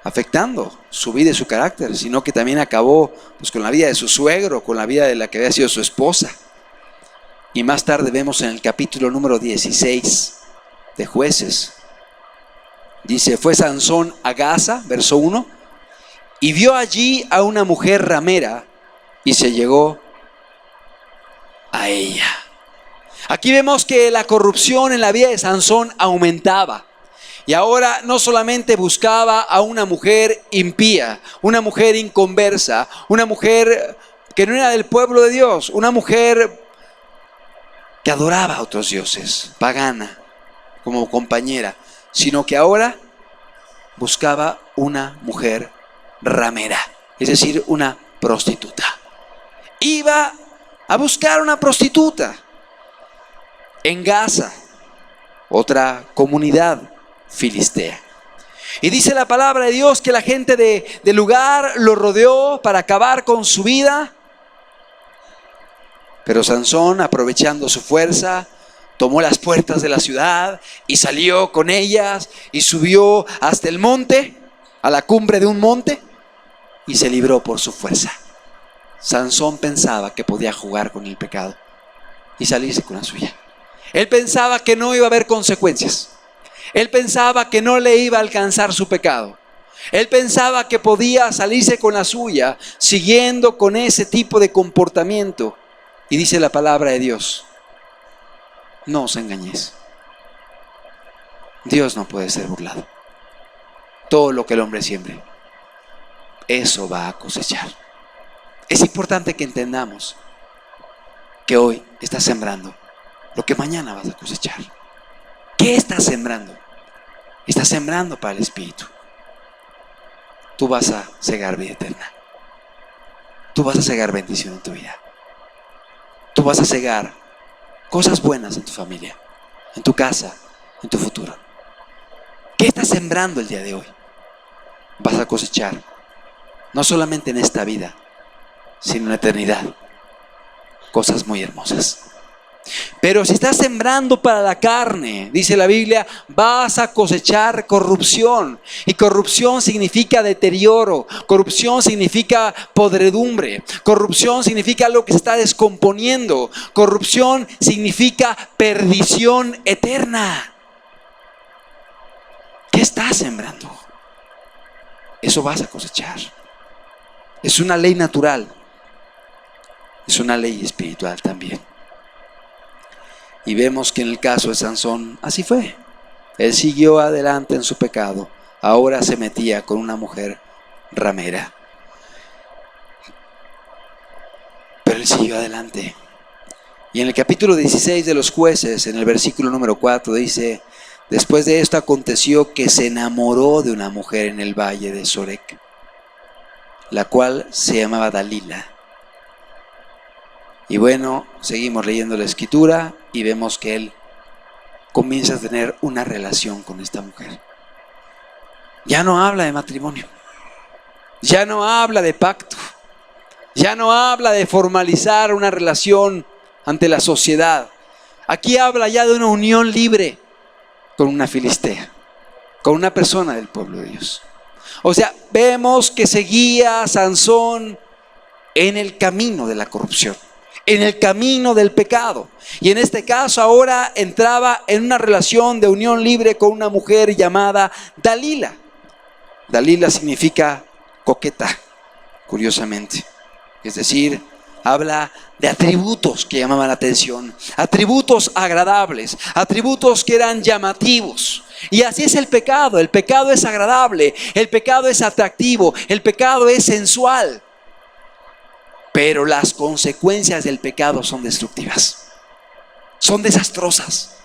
afectando su vida y su carácter, sino que también acabó con la vida de su suegro, con la vida de la que había sido su esposa. Y más tarde vemos en el capítulo número 16 de Jueces, dice: fue Sansón a Gaza, verso 1, y vio allí a una mujer ramera y se llegó a ella. Aquí vemos que la corrupción en la vida de Sansón aumentaba. Y ahora no solamente buscaba a una mujer impía, una mujer inconversa, una mujer que no era del pueblo de Dios, una mujer que adoraba a otros dioses, pagana, como compañera, sino que ahora buscaba una mujer ramera, es decir, una prostituta. Iba a buscar una prostituta en Gaza, otra comunidad filistea. Y dice la palabra de Dios que la gente del lugar lo rodeó para acabar con su vida. Pero Sansón, aprovechando su fuerza, tomó las puertas de la ciudad y salió con ellas y subió hasta el monte, a la cumbre de un monte, y se libró por su fuerza. Sansón pensaba que podía jugar con el pecado y salirse con la suya. Él pensaba que no iba a haber consecuencias. Él pensaba que no le iba a alcanzar su pecado. Él pensaba que podía salirse con la suya siguiendo con ese tipo de comportamiento. Y dice la palabra de Dios: no os engañéis. Dios no puede ser burlado. Todo lo que el hombre siembre, eso va a cosechar. Es importante que entendamos que hoy estás sembrando lo que mañana vas a cosechar. ¿Qué estás sembrando? Estás sembrando para el Espíritu. Tú vas a segar vida eterna. Tú vas a segar bendición en tu vida. Tú vas a segar cosas buenas en tu familia, en tu casa, en tu futuro. ¿Qué estás sembrando el día de hoy? Vas a cosechar, no solamente en esta vida, sino en la eternidad, cosas muy hermosas. Pero si estás sembrando para la carne, dice la Biblia, vas a cosechar corrupción. Y corrupción significa deterioro, corrupción significa podredumbre, corrupción significa algo que se está descomponiendo, corrupción significa perdición eterna. ¿Qué estás sembrando? Eso vas a cosechar. Es una ley natural, es una ley espiritual también. Y vemos que en el caso de Sansón así fue. Él siguió adelante en su pecado. Ahora se metía con una mujer ramera. Pero él siguió adelante. Y en el capítulo 16 de los Jueces, en el versículo número 4, dice: después de esto aconteció que se enamoró de una mujer en el valle de Sorek, la cual se llamaba Dalila. Y bueno, seguimos leyendo la escritura y vemos que él comienza a tener una relación con esta mujer. Ya no habla de matrimonio, ya no habla de pacto, Ya no habla de formalizar una relación ante la sociedad. Aquí habla ya de una unión libre con una filistea, con una persona del pueblo de Dios. O sea, vemos que seguía a Sansón en el camino de la corrupción, en el camino del pecado. Y en este caso ahora entraba en una relación de unión libre con una mujer llamada Dalila. Dalila significa coqueta, curiosamente. Es decir, habla de atributos que llamaban la atención, atributos agradables, atributos que eran llamativos. Y así es el pecado es agradable, el pecado es atractivo, el pecado es sensual. Pero las consecuencias del pecado son destructivas, son desastrosas,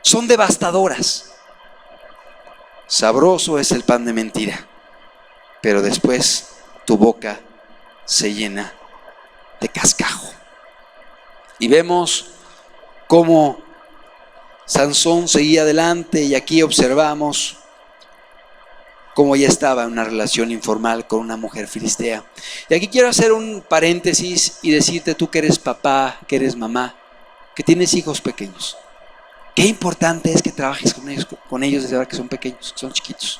son devastadoras. Sabroso es el pan de mentira, pero después tu boca se llena de cascajo. Y vemos cómo Sansón seguía adelante, y aquí observamos cómo ya estaba en una relación informal con una mujer filistea. Y aquí quiero hacer un paréntesis y decirte, tú que eres papá, que eres mamá, que tienes hijos pequeños, qué importante es que trabajes con ellos desde ahora que son pequeños, que son chiquitos.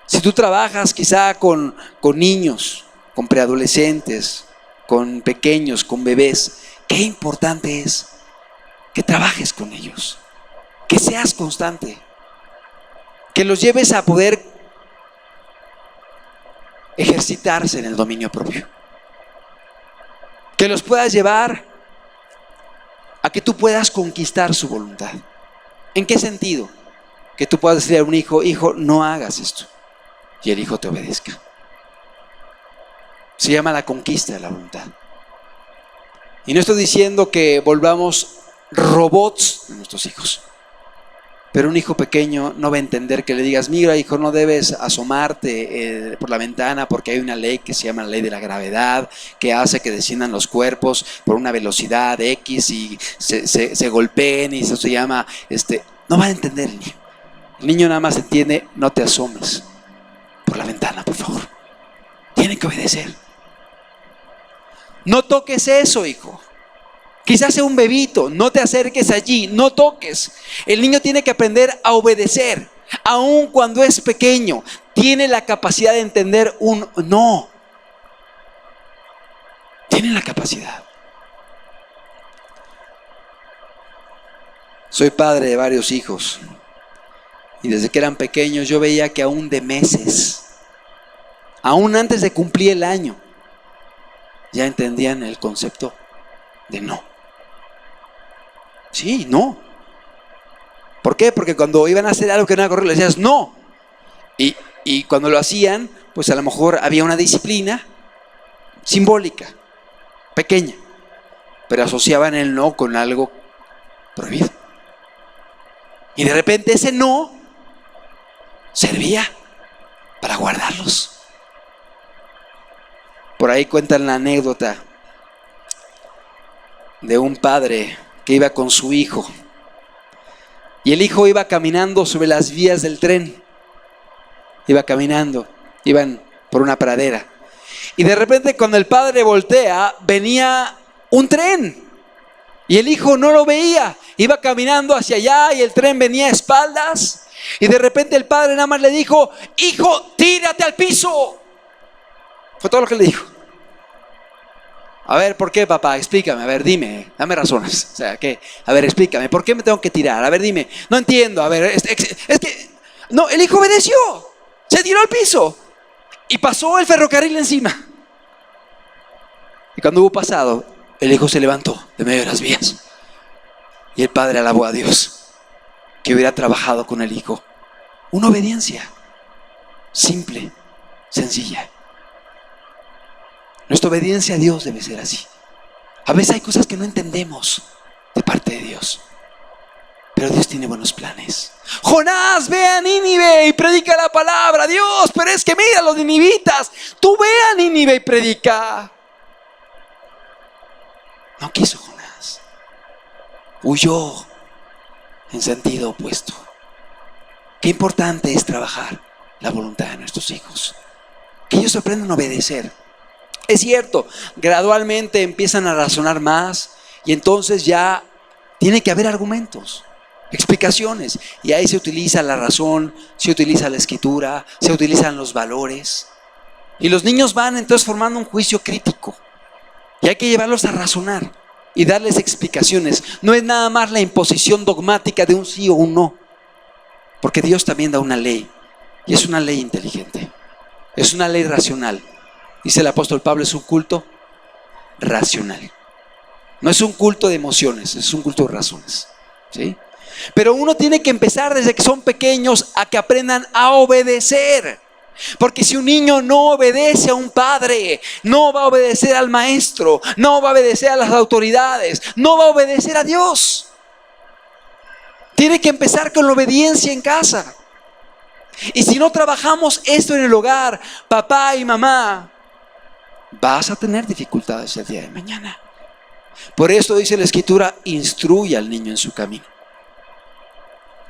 Si tú trabajas quizá con niños, con preadolescentes, con pequeños, con bebés, qué importante es que trabajes con ellos, que seas constante, que los lleves a poder ejercitarse en el dominio propio, que los puedas llevar a que tú puedas conquistar su voluntad. ¿En qué sentido? Que tú puedas decirle a un hijo, hijo, no hagas esto, y el hijo te obedezca. Se llama la conquista de la voluntad. Y no estoy diciendo que volvamos robots de nuestros hijos, pero un hijo pequeño no va a entender que le digas, mira hijo, no debes asomarte por la ventana porque hay una ley que se llama la ley de la gravedad, que hace que desciendan los cuerpos por una velocidad X y se golpeen, y eso se llama, no va a entender el niño. El niño nada más entiende, no te asomes por la ventana, por favor. Tiene que obedecer. No toques eso, hijo. Quizás sea un bebito, no te acerques allí, no toques. El niño tiene que aprender a obedecer, aun cuando es pequeño. Tiene la capacidad de entender un no. Tiene la capacidad. Soy padre de varios hijos, y desde que eran pequeños yo veía que aún de meses, aún antes de cumplir el año, ya entendían el concepto de no. Sí, no. ¿Por qué? Porque cuando iban a hacer algo que no era correcto, le decías no. Y cuando lo hacían, pues a lo mejor había una disciplina simbólica, pequeña, pero asociaban el no con algo prohibido. Y de repente ese no servía para guardarlos. Por ahí cuentan la anécdota de un padre que iba con su hijo, y el hijo iba caminando sobre las vías del tren. Iba caminando, iban por una pradera, y de repente cuando el padre voltea, venía un tren, y el hijo no lo veía. Iba caminando hacia allá y el tren venía a espaldas, y de repente el padre nada más le dijo, hijo, tírate al piso. Fue todo lo que le dijo. A ver, ¿por qué, papá? Explícame, a ver, dime, dame razones. O sea, ¿qué? A ver, explícame, ¿por qué me tengo que tirar? A ver, dime, no entiendo, a ver, es que... No, el hijo obedeció, se tiró al piso y pasó el ferrocarril encima. Y cuando hubo pasado, el hijo se levantó de medio de las vías, y el padre alabó a Dios que hubiera trabajado con el hijo. Una obediencia simple, sencilla. Nuestra obediencia a Dios debe ser así. A veces hay cosas que no entendemos de parte de Dios, pero Dios tiene buenos planes. Jonás, ve a Nínive y predica la palabra. Dios, pero es que mira los ninivitas. Tú ve a Nínive y predica. No quiso Jonás. Huyó en sentido opuesto. Qué importante es trabajar la voluntad de nuestros hijos, que ellos aprendan a obedecer Es cierto, gradualmente empiezan a razonar más y entonces ya tiene que haber argumentos, explicaciones. Y ahí se utiliza la razón, se utiliza la escritura, se utilizan los valores. Y los niños van entonces formando un juicio crítico. Y hay que llevarlos a razonar y darles explicaciones. No es nada más la imposición dogmática de un sí o un no. Porque Dios también da una ley. Y es una ley inteligente. Es una ley racional. Dice el apóstol Pablo, es un culto racional. No es un culto de emociones, es un culto de razones. ¿Sí? Pero uno tiene que empezar desde que son pequeños a que aprendan a obedecer. Porque si un niño no obedece a un padre, no va a obedecer al maestro, no va a obedecer a las autoridades, no va a obedecer a Dios. Tiene que empezar con la obediencia en casa. Y si no trabajamos esto en el hogar, papá y mamá, vas a tener dificultades el día de mañana. Por esto dice la escritura, instruye al niño en su camino.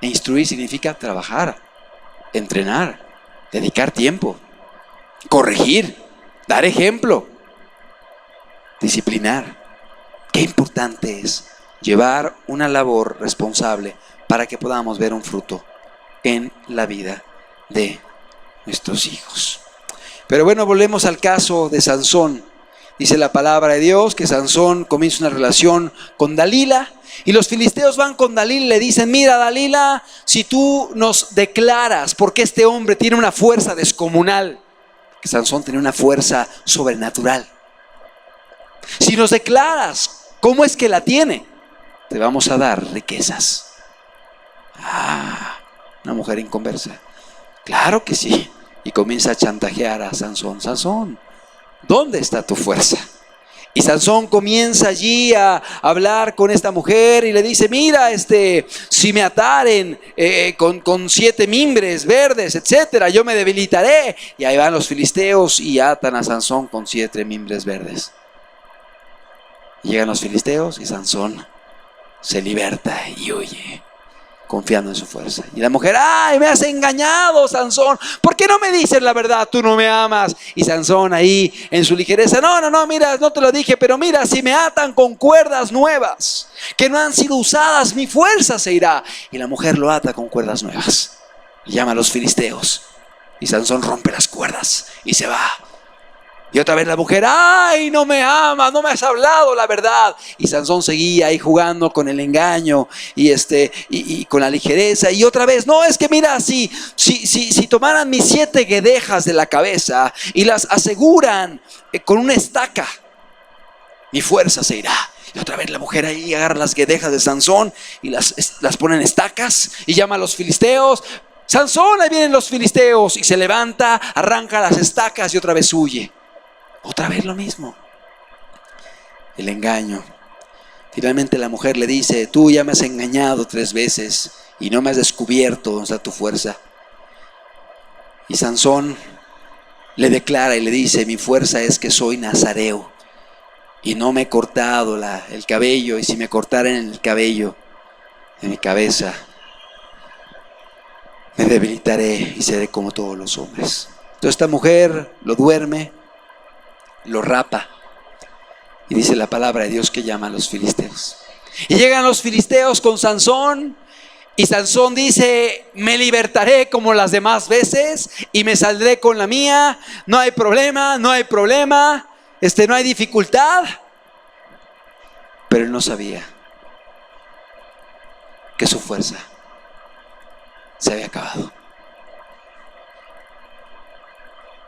E instruir significa trabajar, entrenar, dedicar tiempo, corregir, dar ejemplo, disciplinar. Qué importante es llevar una labor responsable para que podamos ver un fruto en la vida de nuestros hijos. Pero bueno, volvemos al caso de Sansón. Dice la palabra de Dios que Sansón comienza una relación con Dalila y los filisteos van con Dalila y le dicen, mira Dalila, si tú nos declaras, porque este hombre tiene una fuerza descomunal, que Sansón tenía una fuerza sobrenatural, si nos declaras cómo es que la tiene, te vamos a dar riquezas. Una mujer inconversa. Claro que sí. Y comienza a chantajear a Sansón. Sansón, ¿dónde está tu fuerza? Y Sansón comienza allí a hablar con esta mujer y le dice, mira, si me ataren con 7 mimbres verdes, etcétera, yo me debilitaré. Y ahí van los filisteos y atan a Sansón con 7 mimbres verdes. Y llegan los filisteos y Sansón se liberta y huye, confiando en su fuerza. Y la mujer, ¡ay, me has engañado, Sansón! ¿Por qué no me dices la verdad? Tú no me amas. Y Sansón ahí en su ligereza, no, mira, no te lo dije, pero mira, si me atan con cuerdas nuevas que no han sido usadas, mi fuerza se irá. Y la mujer lo ata con cuerdas nuevas. Y llama a los filisteos. Y Sansón rompe las cuerdas y se va. Y otra vez la mujer, ¡ay, no me amas, no me has hablado la verdad! Y Sansón seguía ahí jugando con el engaño y con la ligereza. Y otra vez, no, es que mira, si tomaran mis 7 guedejas de la cabeza y las aseguran con una estaca, mi fuerza se irá. Y otra vez la mujer ahí agarra las guedejas de Sansón y las pone en estacas y llama a los filisteos. Sansón, ahí vienen los filisteos. Y se levanta, arranca las estacas y otra vez huye. Otra vez lo mismo. El engaño. Finalmente la mujer le dice, tú ya me has engañado 3 veces y no me has descubierto dónde está tu fuerza. Y Sansón le declara y le dice, mi fuerza es que soy nazareo y no me he cortado el cabello, y si me cortaran el cabello de mi cabeza, me debilitaré y seré como todos los hombres. Entonces esta mujer lo duerme, lo rapa, y dice la palabra de Dios que llama a los filisteos. Y llegan los filisteos con Sansón, y Sansón dice, me libertaré como las demás veces y me saldré con la mía, no hay problema, no hay dificultad. Pero él no sabía que su fuerza se había acabado.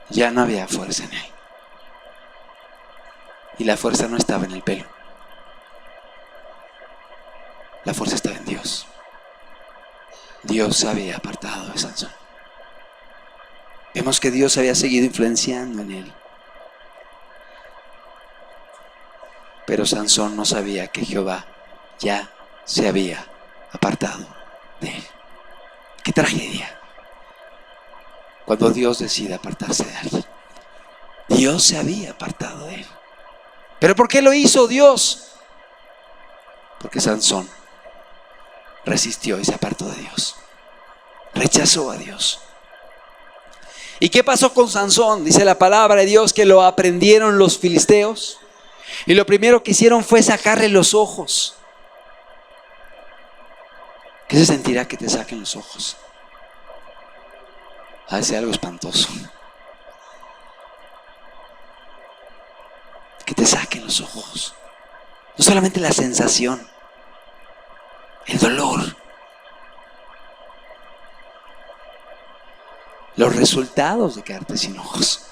Ya no había fuerza en él. Y la fuerza no estaba en el pelo. La fuerza estaba en Dios. Dios se había apartado de Sansón. Vemos que Dios había seguido influenciando en él. Pero Sansón no sabía que Jehová ya se había apartado de él. ¡Qué tragedia! Cuando Dios decide apartarse de alguien. Dios se había apartado de él. ¿Pero por qué lo hizo Dios? Porque Sansón resistió y se apartó de Dios. Rechazó a Dios. ¿Y qué pasó con Sansón? Dice la palabra de Dios que lo aprendieron los filisteos y lo primero que hicieron fue sacarle los ojos. ¿Qué se sentirá que te saquen los ojos? Ha de ser algo espantoso. Que te saquen los ojos. No solamente la sensación, el dolor, los resultados de quedarte sin ojos.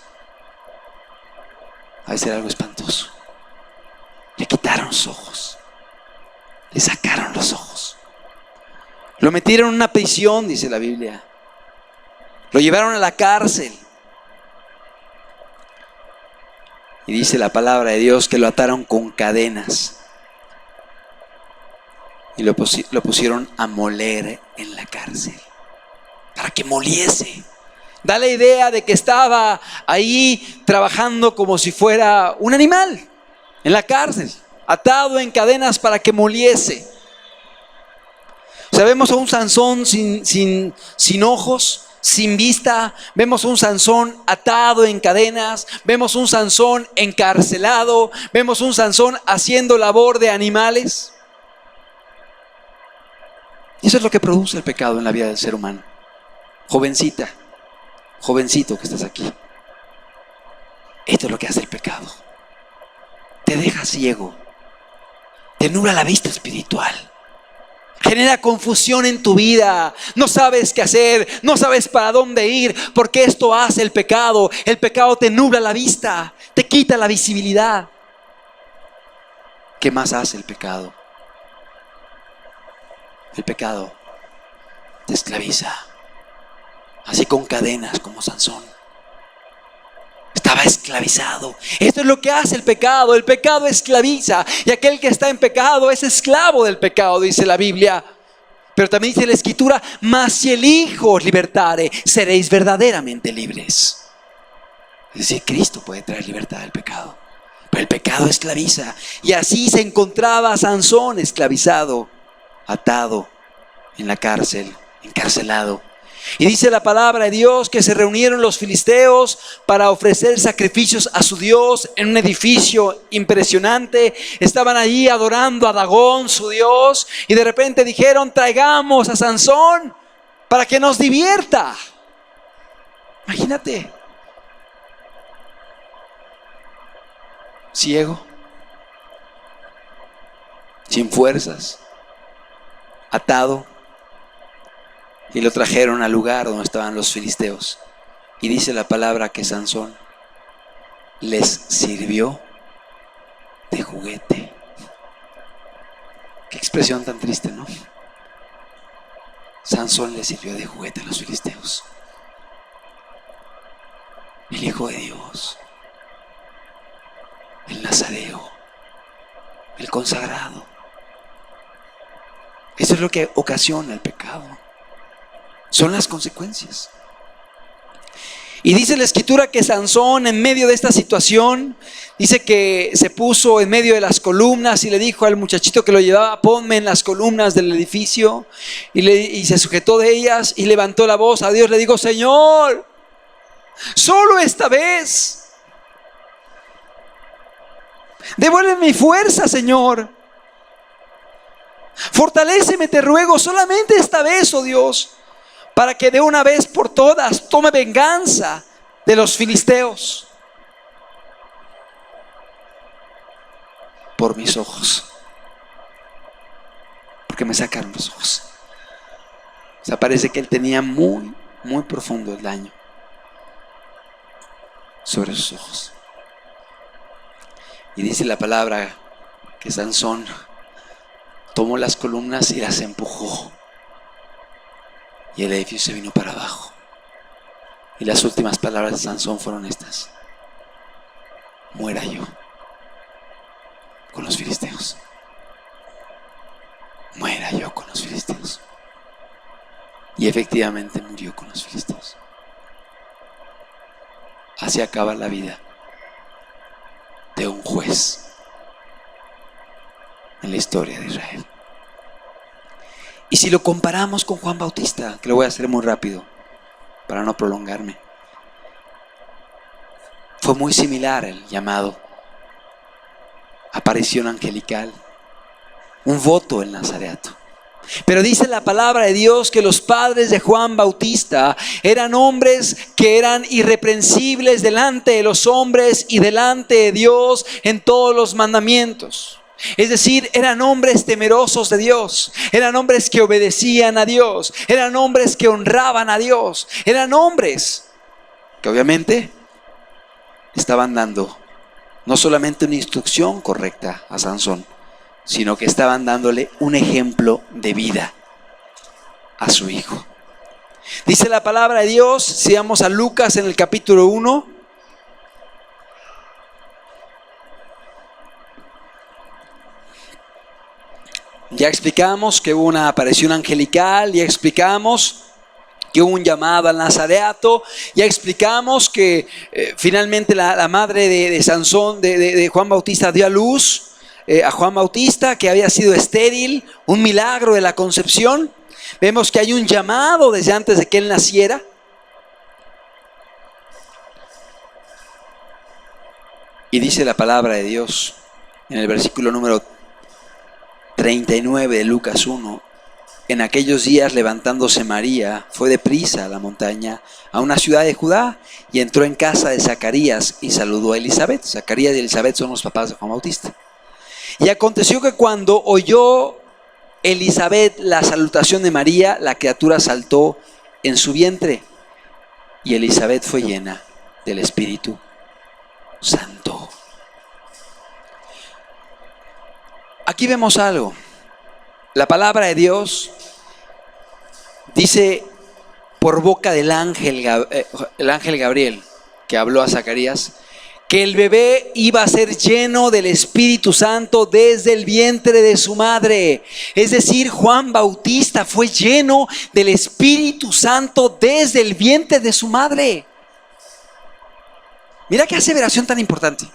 Ha de ser algo espantoso. Le quitaron los ojos, le sacaron los ojos, lo metieron en una prisión, dice la Biblia, lo llevaron a la cárcel. Y dice la palabra de Dios que lo ataron con cadenas y lo pusieron a moler en la cárcel para que moliese. Da la idea de que estaba ahí trabajando como si fuera un animal en la cárcel, atado en cadenas para que moliese. O sea, vemos a un Sansón sin ojos, sin vista. Vemos a un Sansón atado en cadenas. Vemos un Sansón encarcelado. Vemos un Sansón haciendo labor de animales. Y eso es lo que produce el pecado en la vida del ser humano. Jovencita, jovencito que estás aquí, esto es lo que hace el pecado. Te deja ciego, te nubla la vista espiritual, genera confusión en tu vida, no sabes qué hacer, no sabes para dónde ir, porque esto hace el pecado. El pecado te nubla la vista, te quita la visibilidad. ¿Qué más hace el pecado? El pecado te esclaviza, así con cadenas como Sansón. Estaba esclavizado. Esto es lo que hace el pecado. El pecado esclaviza. Y aquel que está en pecado es esclavo del pecado, dice la Biblia. Pero también dice la Escritura: mas si el Hijo os libertare, seréis verdaderamente libres. Es decir, Cristo puede traer libertad del pecado. Pero el pecado esclaviza. Y así se encontraba Sansón esclavizado, atado en la cárcel, encarcelado. Y dice la palabra de Dios que se reunieron los filisteos para ofrecer sacrificios a su Dios en un edificio impresionante. Estaban allí adorando a Dagón, su Dios, y de repente dijeron: traigamos a Sansón para que nos divierta. Imagínate, ciego, sin fuerzas, atado. Y lo trajeron al lugar donde estaban los filisteos. Y dice la palabra que Sansón les sirvió de juguete. Qué expresión tan triste, ¿no? Sansón les sirvió de juguete a los filisteos. El Hijo de Dios, el Nazareo, el consagrado. Eso es lo que ocasiona el pecado. Son las consecuencias. Y dice la Escritura que Sansón, en medio de esta situación, dice que se puso en medio de las columnas y le dijo al muchachito que lo llevaba: ponme en las columnas del edificio. Y se sujetó de ellas y levantó la voz a Dios. Le dijo: Señor, solo esta vez, devuélveme mi fuerza, Señor. Fortaléceme, te ruego, solamente esta vez, oh Dios, para que de una vez por todas tome venganza de los filisteos por mis ojos, porque me sacaron los ojos. O sea, parece que él tenía muy profundo el daño sobre sus ojos. Y dice la palabra que Sansón tomó las columnas y las empujó. Y el edificio se vino para abajo. Y las últimas palabras de Sansón fueron estas: muera yo con los filisteos. Muera yo con los filisteos. Y efectivamente murió con los filisteos. Así acaba la vida de un juez en la historia de Israel. Y si lo comparamos con Juan Bautista, que lo voy a hacer muy rápido para no prolongarme. Fue muy similar el llamado, aparición angelical, un voto el nazareato. Pero dice la palabra de Dios que los padres de Juan Bautista eran hombres que eran irreprensibles delante de los hombres y delante de Dios en todos los mandamientos. Es decir, eran hombres temerosos de Dios, eran hombres que obedecían a Dios, eran hombres que honraban a Dios, eran hombres que obviamente estaban dando no solamente una instrucción correcta a Sansón, sino que estaban dándole un ejemplo de vida a su hijo. Dice la palabra de Dios, si vamos a Lucas en el capítulo 1, ya explicamos que hubo una aparición angelical, ya explicamos que hubo un llamado al nazareato, ya explicamos que finalmente la madre de Sansón, de Juan Bautista, dio a luz a Juan Bautista, que había sido estéril, un milagro de la concepción. Vemos que hay un llamado desde antes de que él naciera. Y dice la palabra de Dios en el versículo número 39 de Lucas 1: en aquellos días, levantándose María, fue deprisa a la montaña, a una ciudad de Judá, y entró en casa de Zacarías y saludó a Elizabeth. Zacarías y Elizabeth son los papás de Juan Bautista. Y aconteció que cuando oyó Elizabeth la salutación de María, la criatura saltó en su vientre, y Elizabeth fue llena del Espíritu Santo. Aquí vemos algo. La palabra de Dios dice por boca del ángel Gabriel, que habló a Zacarías, que el bebé iba a ser lleno del Espíritu Santo desde el vientre de su madre. Es decir, Juan Bautista fue lleno del Espíritu Santo desde el vientre de su madre. Mira qué aseveración tan importante.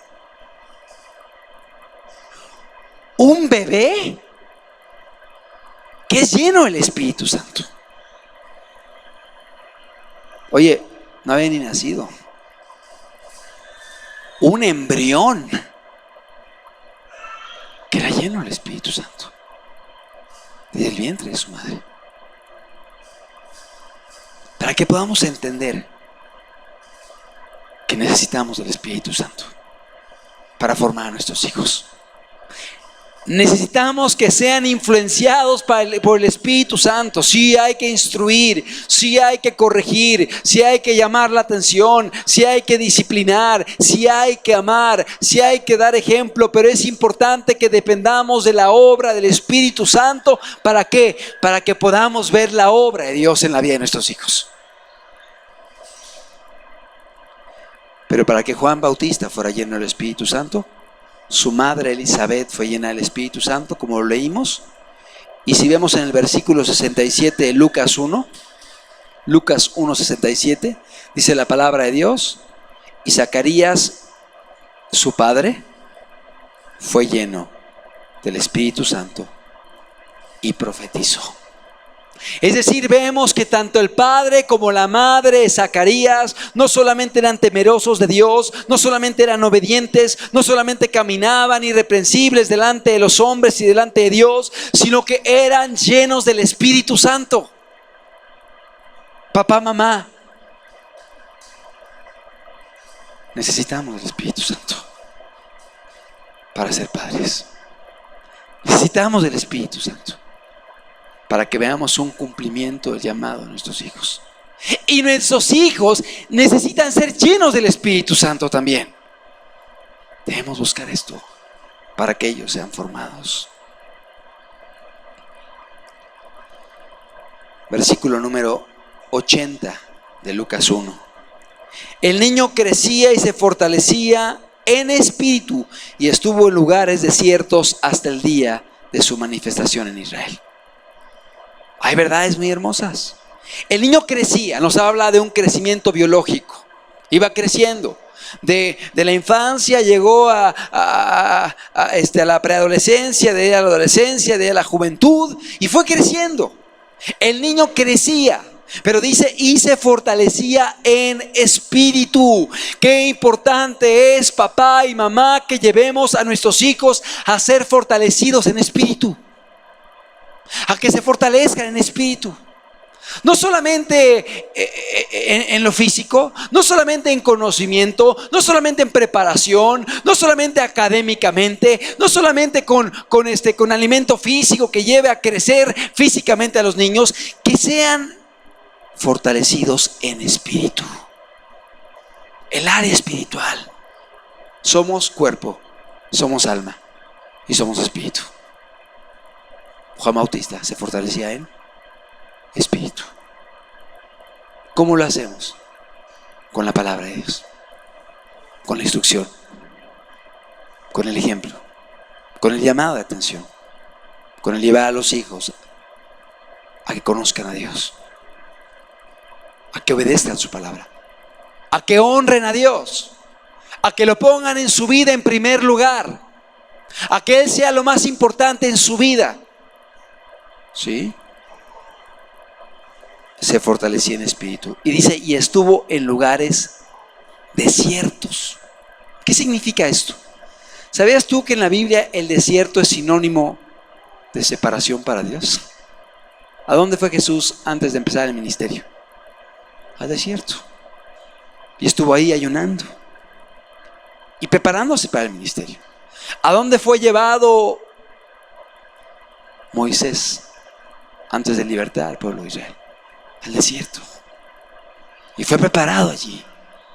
Un bebé que es lleno del Espíritu Santo. Oye, no había ni nacido. Un embrión que era lleno del Espíritu Santo desde el vientre de su madre. Para que podamos entender que necesitamos del Espíritu Santo para formar a nuestros hijos. Necesitamos que sean influenciados por el Espíritu Santo. Sí hay que instruir, sí hay que corregir, sí hay que llamar la atención, sí hay que disciplinar, sí hay que amar, sí hay que dar ejemplo, pero es importante que dependamos de la obra del Espíritu Santo. ¿Para qué? Para que podamos ver la obra de Dios en la vida de nuestros hijos. Pero para que Juan Bautista fuera lleno del Espíritu Santo, su madre Elizabeth fue llena del Espíritu Santo, como lo leímos. Y si vemos en el versículo 67 de Lucas 1, Lucas 1:67, dice la palabra de Dios: y Zacarías, su padre, fue lleno del Espíritu Santo y profetizó. Es decir, vemos que tanto el padre como la madre de Zacarías no solamente eran temerosos de Dios, no solamente eran obedientes, no solamente caminaban irreprensibles delante de los hombres y delante de Dios, sino que eran llenos del Espíritu Santo. Papá, mamá, necesitamos del Espíritu Santo para ser padres. Necesitamos del Espíritu Santo para que veamos un cumplimiento del llamado de nuestros hijos. Y nuestros hijos necesitan ser llenos del Espíritu Santo también. Debemos buscar esto para que ellos sean formados. Versículo número 80 de Lucas 1. El niño crecía y se fortalecía en espíritu y estuvo en lugares desiertos hasta el día de su manifestación en Israel. Hay verdades muy hermosas. El niño crecía, nos habla de un crecimiento biológico. Iba creciendo. De la infancia llegó a la preadolescencia, de la adolescencia, de la juventud, y fue creciendo. El niño crecía. Pero dice, y se fortalecía en espíritu. Qué importante es, papá y mamá, que llevemos a nuestros hijos a ser fortalecidos en espíritu. A que se fortalezcan en espíritu. No solamente en lo físico, no solamente en conocimiento, no solamente en preparación, no solamente académicamente, no solamente con alimento físico que lleve a crecer físicamente a los niños, que sean fortalecidos en espíritu. El área espiritual. Somos cuerpo, somos alma y somos espíritu. Juan Bautista se fortalecía en espíritu. ¿Cómo lo hacemos? Con la palabra de Dios, con la instrucción, con el ejemplo, con el llamado de atención, con el llevar a los hijos a que conozcan a Dios, a que obedezcan su palabra, a que honren a Dios, a que lo pongan en su vida en primer lugar, a que Él sea lo más importante en su vida. ¿Sí? Se fortalecía en espíritu. Y dice, y estuvo en lugares desiertos. ¿Qué significa esto? ¿Sabías tú que en la Biblia el desierto es sinónimo de separación para Dios? ¿A dónde fue Jesús antes de empezar el ministerio? Al desierto. Y estuvo ahí ayunando y preparándose para el ministerio. ¿A dónde fue llevado Moisés antes de libertar al pueblo de Israel? Al desierto. Y fue preparado allí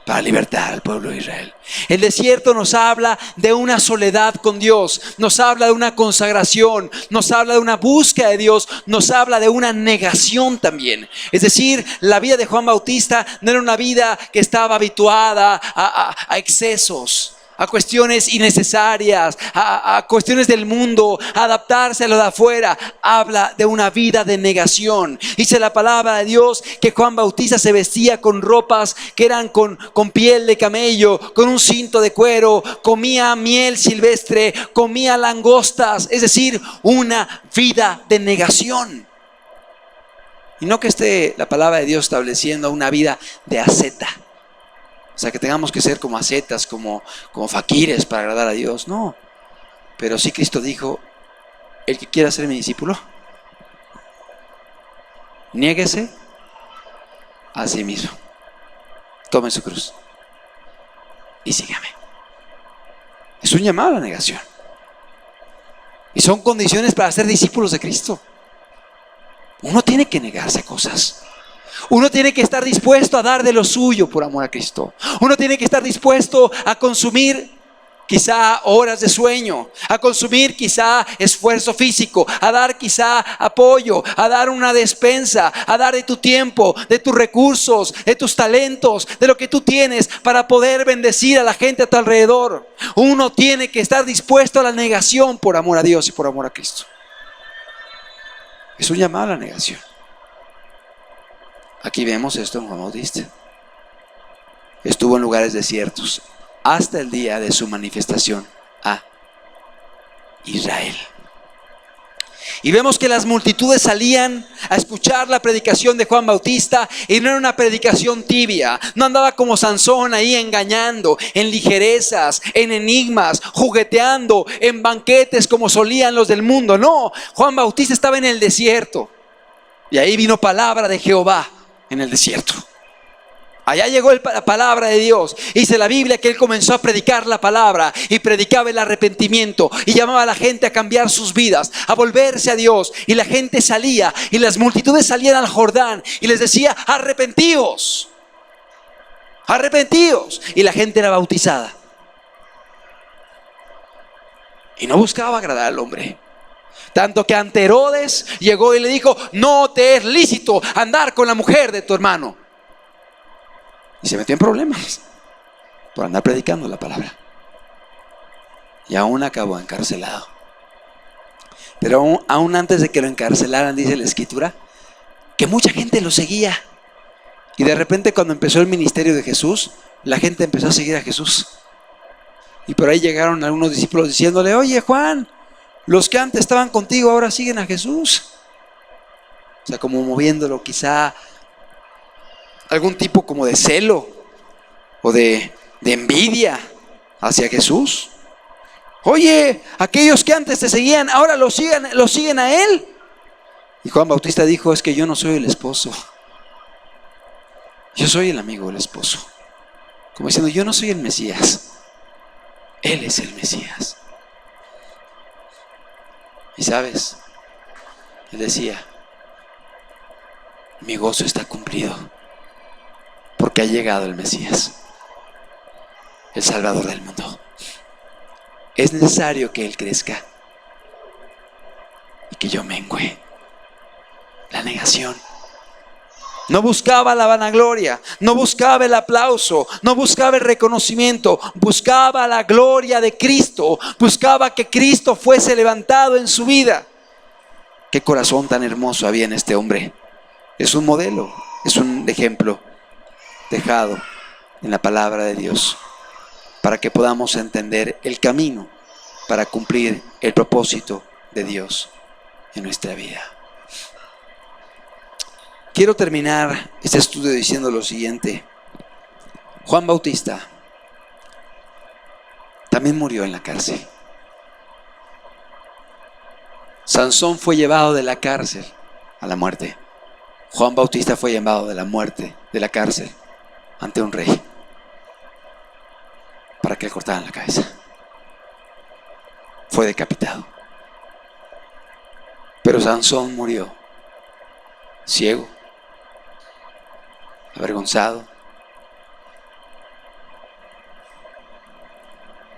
para libertar al pueblo de Israel. El desierto nos habla de una soledad con Dios, nos habla de una consagración, nos habla de una búsqueda de Dios, nos habla de una negación también. Es decir, la vida de Juan Bautista no era una vida que estaba habituada a excesos, a cuestiones innecesarias, a cuestiones del mundo, a adaptarse a lo de afuera. Habla de una vida de negación. Dice la palabra de Dios que Juan Bautista se vestía con ropas que eran con piel de camello, con un cinto de cuero, comía miel silvestre, comía langostas, es decir, una vida de negación. Y no que esté la palabra de Dios estableciendo una vida de asceta. O sea, que tengamos que ser como ascetas, como faquires para agradar a Dios. No. Pero sí Cristo dijo, el que quiera ser mi discípulo, niéguese a sí mismo. Tome su cruz y sígame. Es un llamado a la negación. Y son condiciones para ser discípulos de Cristo. Uno tiene que negarse cosas. Uno tiene que estar dispuesto a dar de lo suyo por amor a Cristo. Uno tiene que estar dispuesto a consumir quizá horas de sueño, a consumir quizá esfuerzo físico, a dar quizá apoyo, a dar una despensa, a dar de tu tiempo, de tus recursos, de tus talentos, de lo que tú tienes para poder bendecir a la gente a tu alrededor. Uno tiene que estar dispuesto a la negación por amor a Dios y por amor a Cristo. Es un llamado a la negación. Aquí vemos esto en Juan Bautista. Estuvo en lugares desiertos hasta el día de su manifestación a Israel. Y vemos que las multitudes salían a escuchar la predicación de Juan Bautista, y no era una predicación tibia. No andaba como Sansón ahí engañando, en ligerezas, en enigmas, jugueteando, en banquetes como solían los del mundo. No, Juan Bautista estaba en el desierto. Y ahí vino palabra de Jehová en el desierto. Allá llegó la palabra de Dios. Dice la Biblia que él comenzó a predicar la palabra y predicaba el arrepentimiento y llamaba a la gente a cambiar sus vidas, a volverse a Dios. Y la gente salía y las multitudes salían al Jordán y les decía: arrepentíos, arrepentíos. Y la gente era bautizada. Y no buscaba agradar al hombre. Tanto que ante Herodes llegó y le dijo: no te es lícito andar con la mujer de tu hermano. Y se metió en problemas por andar predicando la palabra. Y aún acabó encarcelado. Pero aún antes de que lo encarcelaran, dice la Escritura, que mucha gente lo seguía. Y de repente, cuando empezó el ministerio de Jesús, la gente empezó a seguir a Jesús. Y por ahí llegaron algunos discípulos diciéndole: oye, Juan, los que antes estaban contigo ahora siguen a Jesús. O sea, como moviéndolo quizá algún tipo como de celo o de envidia hacia Jesús. Oye, aquellos que antes te seguían, ahora lo siguen a él. Y Juan Bautista dijo, es que yo no soy el esposo, yo soy el amigo del esposo. Como diciendo, yo no soy el Mesías, él es el Mesías. Y sabes, él decía, mi gozo está cumplido, porque ha llegado el Mesías, el Salvador del mundo. Es necesario que Él crezca y que yo mengüe. La negación. No buscaba la vanagloria, no buscaba el aplauso, no buscaba el reconocimiento, buscaba la gloria de Cristo, buscaba que Cristo fuese levantado en su vida. Qué corazón tan hermoso había en este hombre. Es un modelo, es un ejemplo dejado en la palabra de Dios, para que podamos entender el camino para cumplir el propósito de Dios en nuestra vida. Quiero terminar este estudio diciendo lo siguiente. Juan Bautista también murió en la cárcel. Sansón fue llevado de la cárcel a la muerte. Juan Bautista fue llevado de la muerte, de la cárcel, ante un rey, para que le cortaran la cabeza. Fue decapitado. Pero Sansón murió ciego, avergonzado,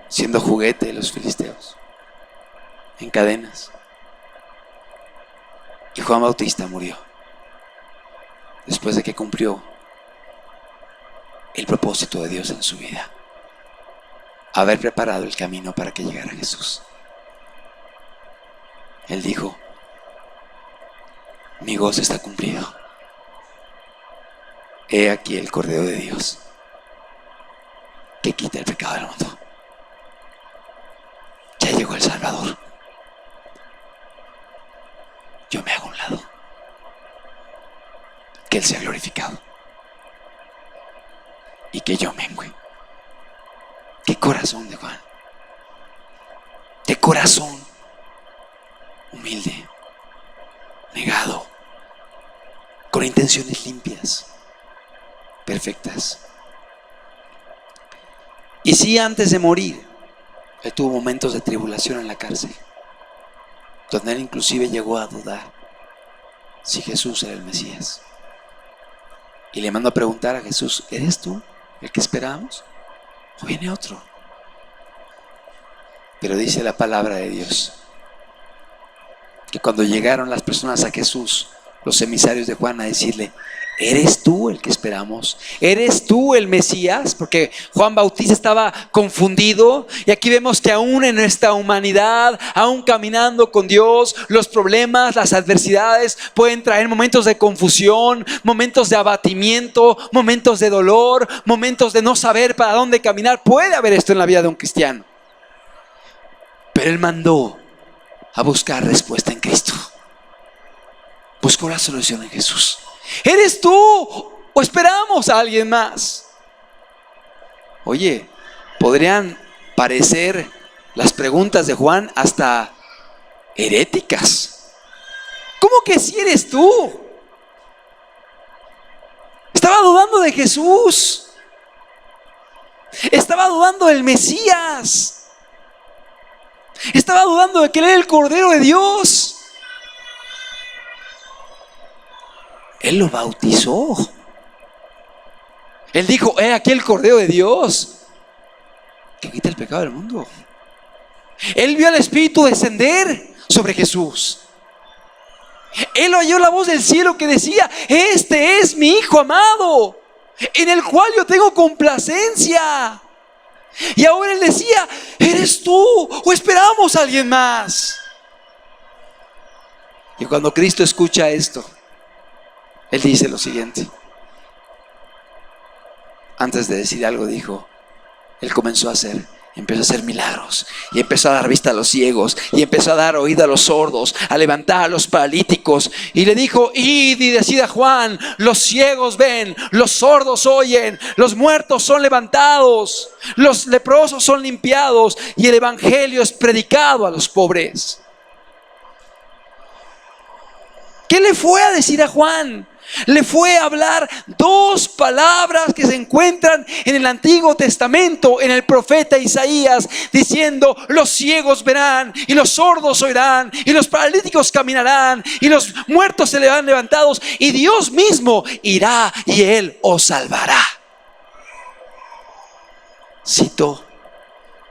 siendo juguete de los filisteos, en cadenas. Y Juan Bautista murió después de que cumplió el propósito de Dios en su vida, haber preparado el camino para que llegara Jesús. Él dijo, mi gozo está cumplido. He aquí el Cordero de Dios que quita el pecado del mundo. Ya llegó el Salvador. Yo me hago a un lado. Que Él sea glorificado y que yo mengüe. Qué corazón de Juan. Qué corazón humilde, negado, con intenciones limpias, perfectas. Y sí, antes de morir, él tuvo momentos de tribulación en la cárcel, donde él inclusive llegó a dudar si Jesús era el Mesías. Y le mandó a preguntar a Jesús, ¿eres tú el que esperábamos? ¿O viene otro? Pero dice la palabra de Dios que cuando llegaron las personas a Jesús, los emisarios de Juan, a decirle, ¿eres tú el que esperamos? ¿Eres tú el Mesías? Porque Juan Bautista estaba confundido. Y aquí vemos que aún en nuestra humanidad, aún caminando con Dios, los problemas, las adversidades pueden traer momentos de confusión, momentos de abatimiento, momentos de dolor, momentos de no saber para dónde caminar. Puede haber esto en la vida de un cristiano. Pero Él mandó a buscar respuesta en Cristo. Buscó la solución en Jesús. ¿Eres tú o esperamos a alguien más? Oye, podrían parecer las preguntas de Juan hasta heréticas. ¿Cómo que si eres tú? Estaba dudando de Jesús. Estaba dudando del Mesías. Estaba dudando de que Él era el Cordero de Dios. Él lo bautizó. Él dijo, he aquí el Cordero de Dios que quita el pecado del mundo. Él vio al Espíritu descender sobre Jesús. Él oyó la voz del cielo que decía, este es mi Hijo amado, en el cual yo tengo complacencia. Y ahora Él decía, ¿eres tú o esperamos a alguien más? Y cuando Cristo escucha esto, Él dice lo siguiente. Antes de decir algo dijo, Él comenzó a hacer, Empezó a hacer milagros y empezó a dar vista a los ciegos y empezó a dar oído a los sordos, a levantar a los paralíticos. Y le dijo: id y decid a Juan, los ciegos ven, los sordos oyen, los muertos son levantados, los leprosos son limpiados y el evangelio es predicado a los pobres. ¿Qué le fue a decir a Juan? Le fue a hablar dos palabras que se encuentran en el Antiguo Testamento, en el profeta Isaías, diciendo: los ciegos verán, y los sordos oirán, y los paralíticos caminarán, y los muertos se serán levantados, y Dios mismo irá y Él os salvará. Citó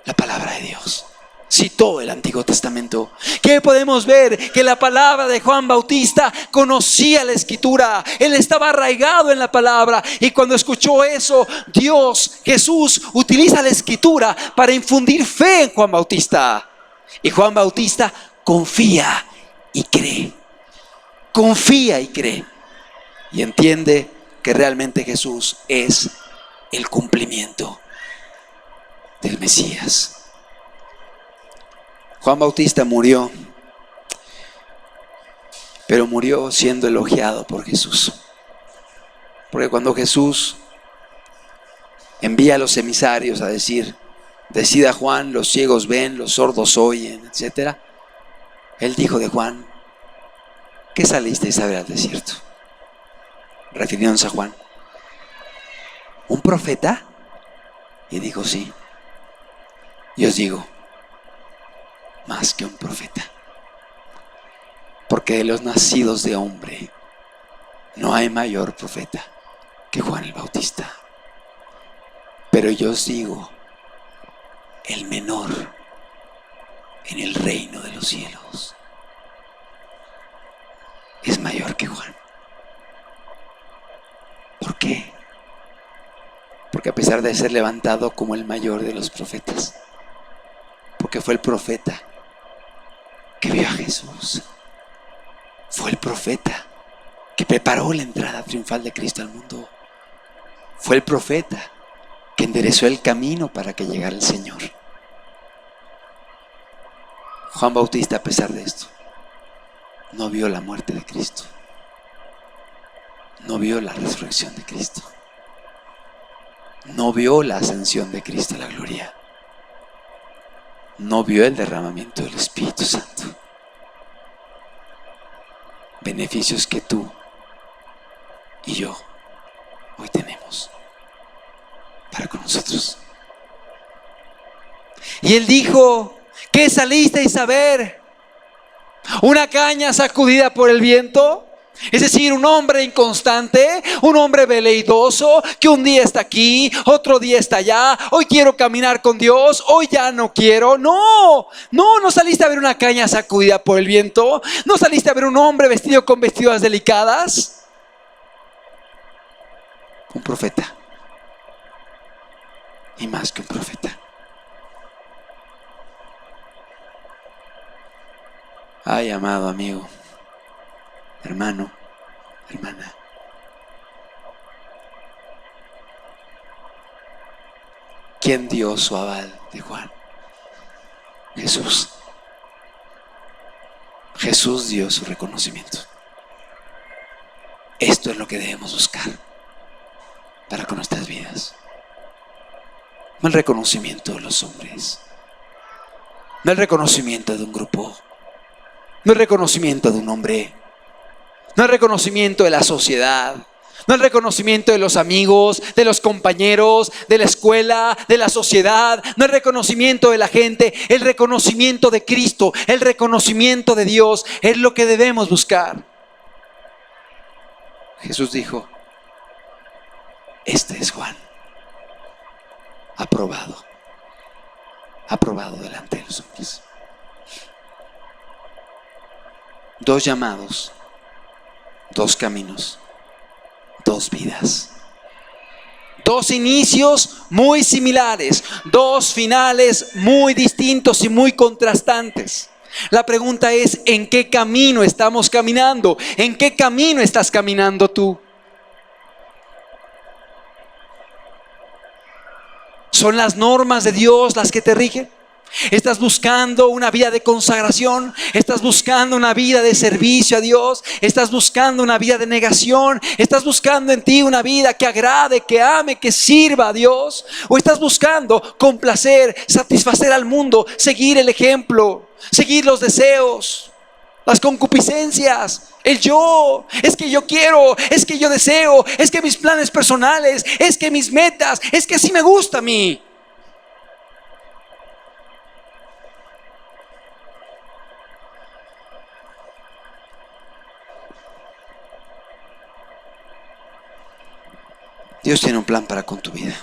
la palabra de Dios. Citó el Antiguo Testamento. ¿Qué podemos ver? Que la palabra de Juan Bautista conocía la Escritura. Él estaba arraigado en la palabra. Y cuando escuchó eso, Jesús utiliza la Escritura para infundir fe en Juan Bautista. Y Juan Bautista confía y cree. Confía y cree. Y entiende que realmente Jesús es el cumplimiento del Mesías. Juan Bautista murió, pero murió siendo elogiado por Jesús. Porque cuando Jesús envía a los emisarios a decir: decid a Juan, los ciegos ven, los sordos oyen, etc., Él dijo de Juan: ¿qué salisteis a ver al desierto? Refiriéndose a Juan. ¿Un profeta? Y dijo: sí. Y os digo, más que un profeta, porque de los nacidos de hombre no hay mayor profeta que Juan el Bautista. Pero yo os digo, el menor en el reino de los cielos es mayor que Juan. ¿Por qué? Porque a pesar de ser levantado como el mayor de los profetas, porque fue el profeta que vio a Jesús, fue el profeta que preparó la entrada triunfal de Cristo al mundo, fue el profeta que enderezó el camino para que llegara el Señor. Juan Bautista, a pesar de esto, no vio la muerte de Cristo, no vio la resurrección de Cristo, no vio la ascensión de Cristo a la gloria, no vio el derramamiento del Espíritu Santo. Beneficios que tú y yo hoy tenemos para con nosotros. Y Él dijo: ¿qué salisteis a ver? ¿Una caña sacudida por el viento? Es decir, un hombre inconstante, un hombre veleidoso, que un día está aquí, otro día está allá. Hoy quiero caminar con Dios, hoy ya no quiero. No saliste a ver una caña sacudida por el viento. No saliste a ver un hombre vestido con vestiduras delicadas. Un profeta, y más que un profeta. Ay, amado amigo, hermano, hermana, ¿quién dio su aval de Juan? Jesús. Jesús dio su reconocimiento. Esto es lo que debemos buscar para con nuestras vidas. No el reconocimiento de los hombres, no el reconocimiento de un grupo, no el reconocimiento de un hombre, no el reconocimiento de la sociedad, no el reconocimiento de los amigos, de los compañeros, de la escuela, de la sociedad, no el reconocimiento de la gente, el reconocimiento de Cristo, el reconocimiento de Dios es lo que debemos buscar. Jesús dijo: este es Juan, aprobado delante de los hombres. Dos llamados, dos caminos, dos vidas, dos inicios muy similares, dos finales muy distintos y muy contrastantes. La pregunta es: ¿en qué camino estamos caminando? ¿En qué camino estás caminando tú? ¿Son las normas de Dios las que te rigen? ¿Estás buscando una vida de consagración? ¿Estás buscando una vida de servicio a Dios? ¿Estás buscando una vida de negación? ¿Estás buscando en ti una vida que agrade, que ame, que sirva a Dios? ¿O estás buscando complacer, satisfacer al mundo, seguir el ejemplo, seguir los deseos, las concupiscencias, el yo? Es que yo quiero, es que yo deseo, es que mis planes personales, es que mis metas, es que así me gusta a mí. Dios tiene un plan para con tu vida.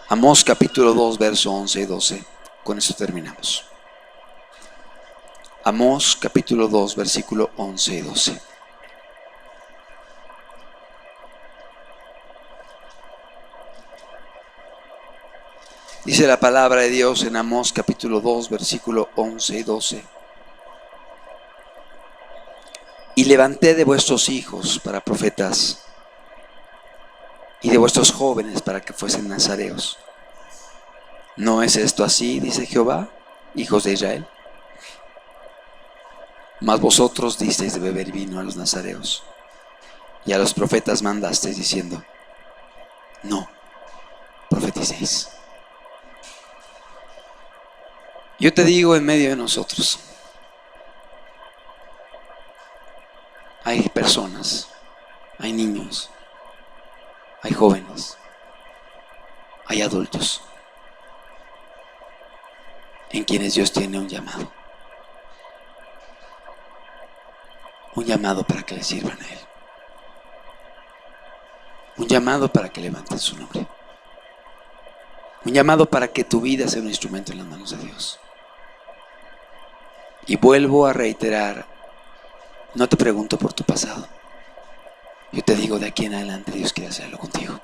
Amós capítulo 2, verso 11 y 12. Con eso terminamos. Amós capítulo 2, versículo 11 y 12. Dice la palabra de Dios en Amós capítulo 2, versículo 11 y 12. Y levanté de vuestros hijos para profetas, y de vuestros jóvenes para que fuesen nazareos. ¿No es esto así, dice Jehová, hijos de Israel? Mas vosotros disteis de beber vino a los nazareos, y a los profetas mandasteis diciendo: no profeticéis. Yo te digo, en medio de nosotros hay personas, hay niños, hay jóvenes, hay adultos en quienes Dios tiene un llamado para que le sirvan a Él, un llamado para que levanten su nombre, un llamado para que tu vida sea un instrumento en las manos de Dios. Y vuelvo a reiterar, no te pregunto por tu pasado, yo te digo, de aquí en adelante Dios quiere hacerlo contigo.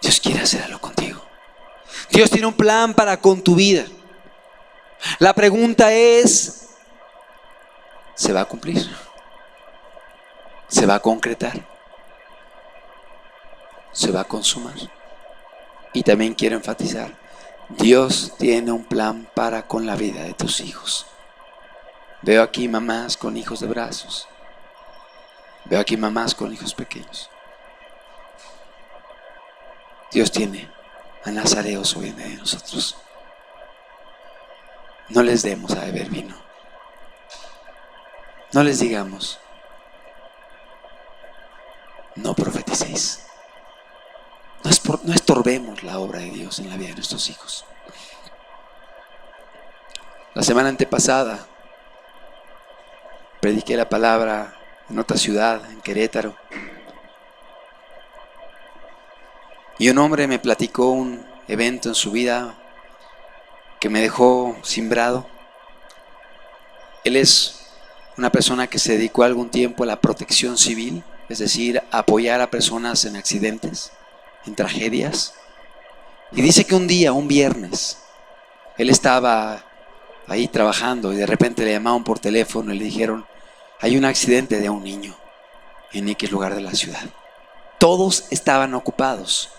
Dios quiere hacerlo contigo. Dios tiene un plan para con tu vida. La pregunta es, ¿se va a cumplir? ¿Se va a concretar? ¿Se va a consumar? Y también quiero enfatizar, Dios tiene un plan para con la vida de tus hijos. Veo aquí mamás con hijos de brazos. Veo aquí mamás con hijos pequeños. Dios tiene a nazareos hoy en medio de nosotros. No les demos a beber vino. No les digamos: no profeticéis. No estorbemos la obra de Dios en la vida de nuestros hijos. La semana antepasada prediqué la palabra en otra ciudad, en Querétaro. Y un hombre me platicó un evento en su vida que me dejó cimbrado. Él es una persona que se dedicó algún tiempo a la protección civil, es decir, a apoyar a personas en accidentes, en tragedias. Y dice que un día, un viernes, él estaba ahí trabajando y de repente le llamaron por teléfono y le dijeron: hay un accidente de un niño en X lugar de la ciudad. Todos estaban ocupados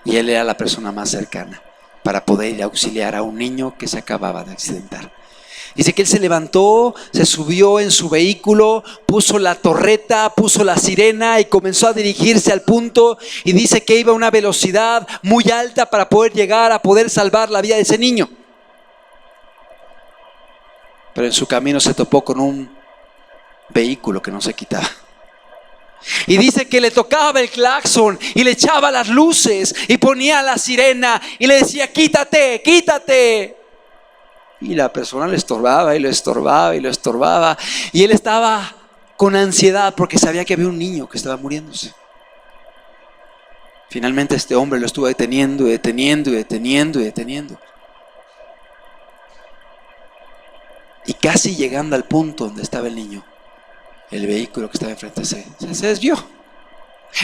y él era la persona más cercana para poder ir a auxiliar a un niño que se acababa de accidentar. Dice que él se levantó, se subió en su vehículo, puso la torreta, puso la sirena y comenzó a dirigirse al punto, y dice que iba a una velocidad muy alta para poder llegar a poder salvar la vida de ese niño. Pero en su camino se topó con un vehículo que no se quitaba. Y dice que le tocaba el claxon y le echaba las luces y ponía la sirena y le decía: quítate, quítate. Y la persona le estorbaba y lo estorbaba y lo estorbaba. Y él estaba con ansiedad porque sabía que había un niño que estaba muriéndose. Finalmente este hombre lo estuvo deteniendo y deteniendo y deteniendo y deteniendo. Y casi llegando al punto donde estaba el niño, el vehículo que estaba enfrente se desvió.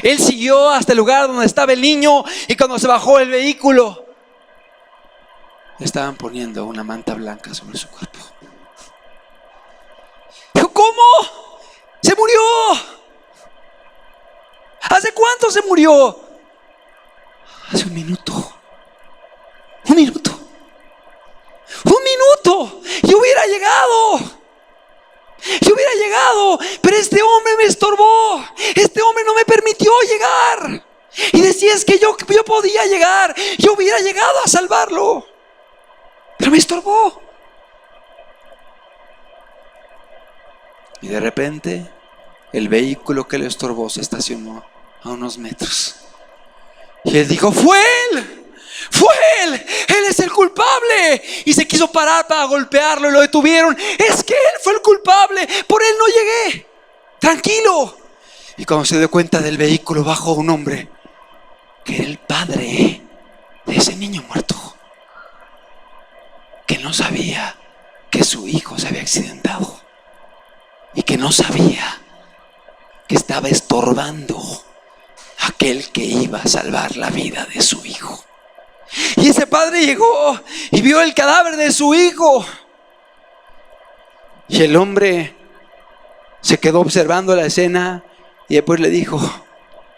Él siguió hasta el lugar donde estaba el niño, y cuando se bajó el vehículo, le estaban poniendo una manta blanca sobre su cuerpo. Dijo: ¿cómo? ¡Se murió! ¿Hace cuánto se murió? un minuto. Un minuto. Un minuto. Yo hubiera llegado. Pero este hombre me estorbó. Este hombre no me permitió llegar. Y decía, es que yo podía llegar. Yo hubiera llegado a salvarlo. Pero me estorbó. Y de repente el vehículo que le estorbó se estacionó a unos metros. Y él dijo, fue él él es el culpable. Y se quiso parar para golpearlo y lo detuvieron. Es que él fue el culpable, por él no llegué. Tranquilo. Y cuando se dio cuenta del vehículo, bajó un hombre que era el padre de ese niño muerto, que no sabía que su hijo se había accidentado y que no sabía que estaba estorbando a aquel que iba a salvar la vida de su hijo. Y ese padre llegó y vio el cadáver de su hijo. Y el hombre se quedó observando la escena y después le dijo,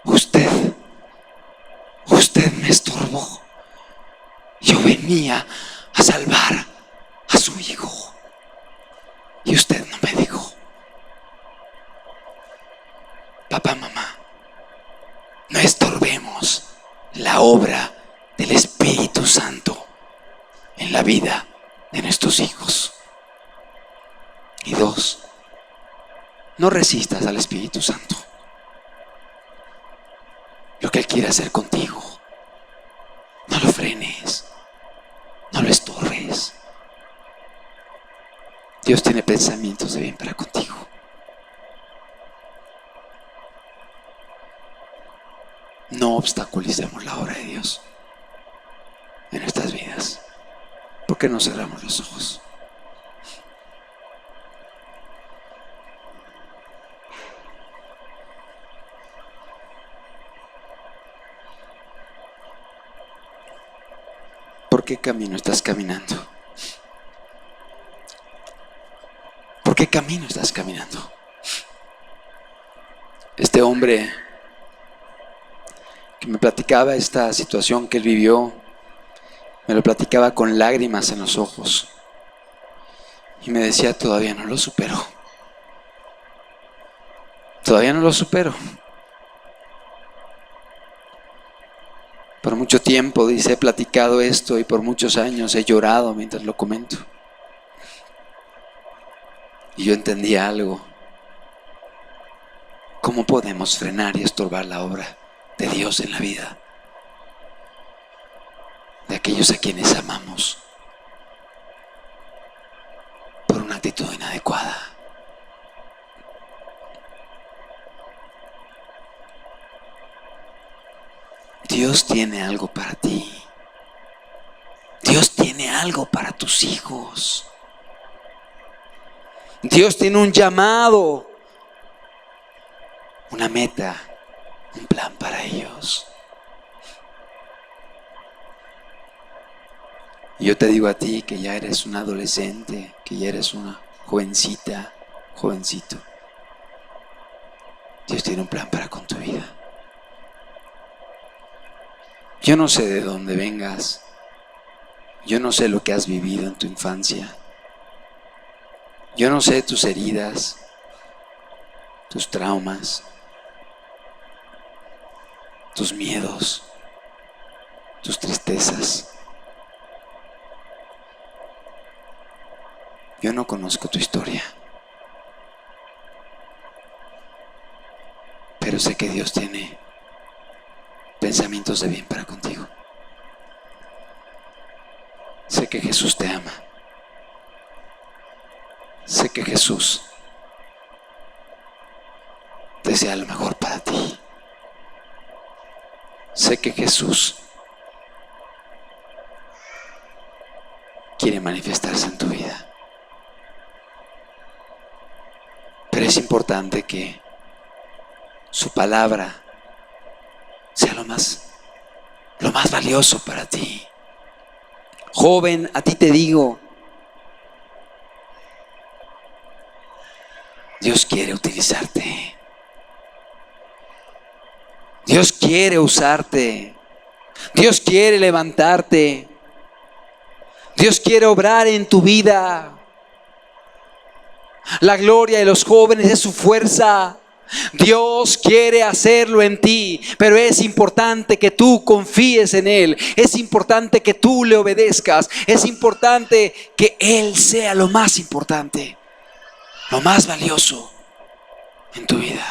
usted me estorbó. Yo venía a salvar a su hijo y usted no me dijo. Papá, mamá, no estorbemos la obra del Espíritu Santo en la vida de nuestros hijos. Y 2, no resistas al Espíritu Santo. Lo que Él quiere hacer contigo, no lo frenes, no lo estorbes. Dios tiene pensamientos de bien para contigo. No obstaculicemos la obra de Dios en nuestras vidas. ¿Por qué no cerramos los ojos? ¿Por qué camino estás caminando? ¿Por qué camino estás caminando? Este hombre que me platicaba esta situación que él vivió, me lo platicaba con lágrimas en los ojos y me decía, todavía no lo supero. Todavía no lo supero. Por mucho tiempo, dice, he platicado esto y por muchos años he llorado mientras lo comento. Y yo entendía algo. ¿Cómo podemos frenar y estorbar la obra de Dios en la vida de aquellos a quienes amamos por una actitud inadecuada? Dios tiene algo para ti. Dios tiene algo para tus hijos. Dios tiene un llamado, una meta, un plan para ellos. Y yo te digo a ti que ya eres un adolescente, que ya eres una jovencita, jovencito. Dios tiene un plan para con tu vida. Yo no sé de dónde vengas. Yo no sé lo que has vivido en tu infancia. Yo no sé tus heridas, tus traumas, tus miedos, tus tristezas. Yo no conozco tu historia, pero sé que Dios tiene pensamientos de bien para contigo. Sé que Jesús te ama. Sé que Jesús desea lo mejor para ti. Sé que Jesús quiere manifestarse en tu vida. Pero es importante que su palabra sea lo más valioso para ti. Joven, a ti te digo, Dios quiere utilizarte. Dios quiere usarte. Dios quiere levantarte. Dios quiere obrar en tu vida. La gloria de los jóvenes es su fuerza. Dios quiere hacerlo en ti, pero es importante que tú confíes en Él. Es importante que tú le obedezcas. Es importante que Él sea lo más importante, lo más valioso en tu vida.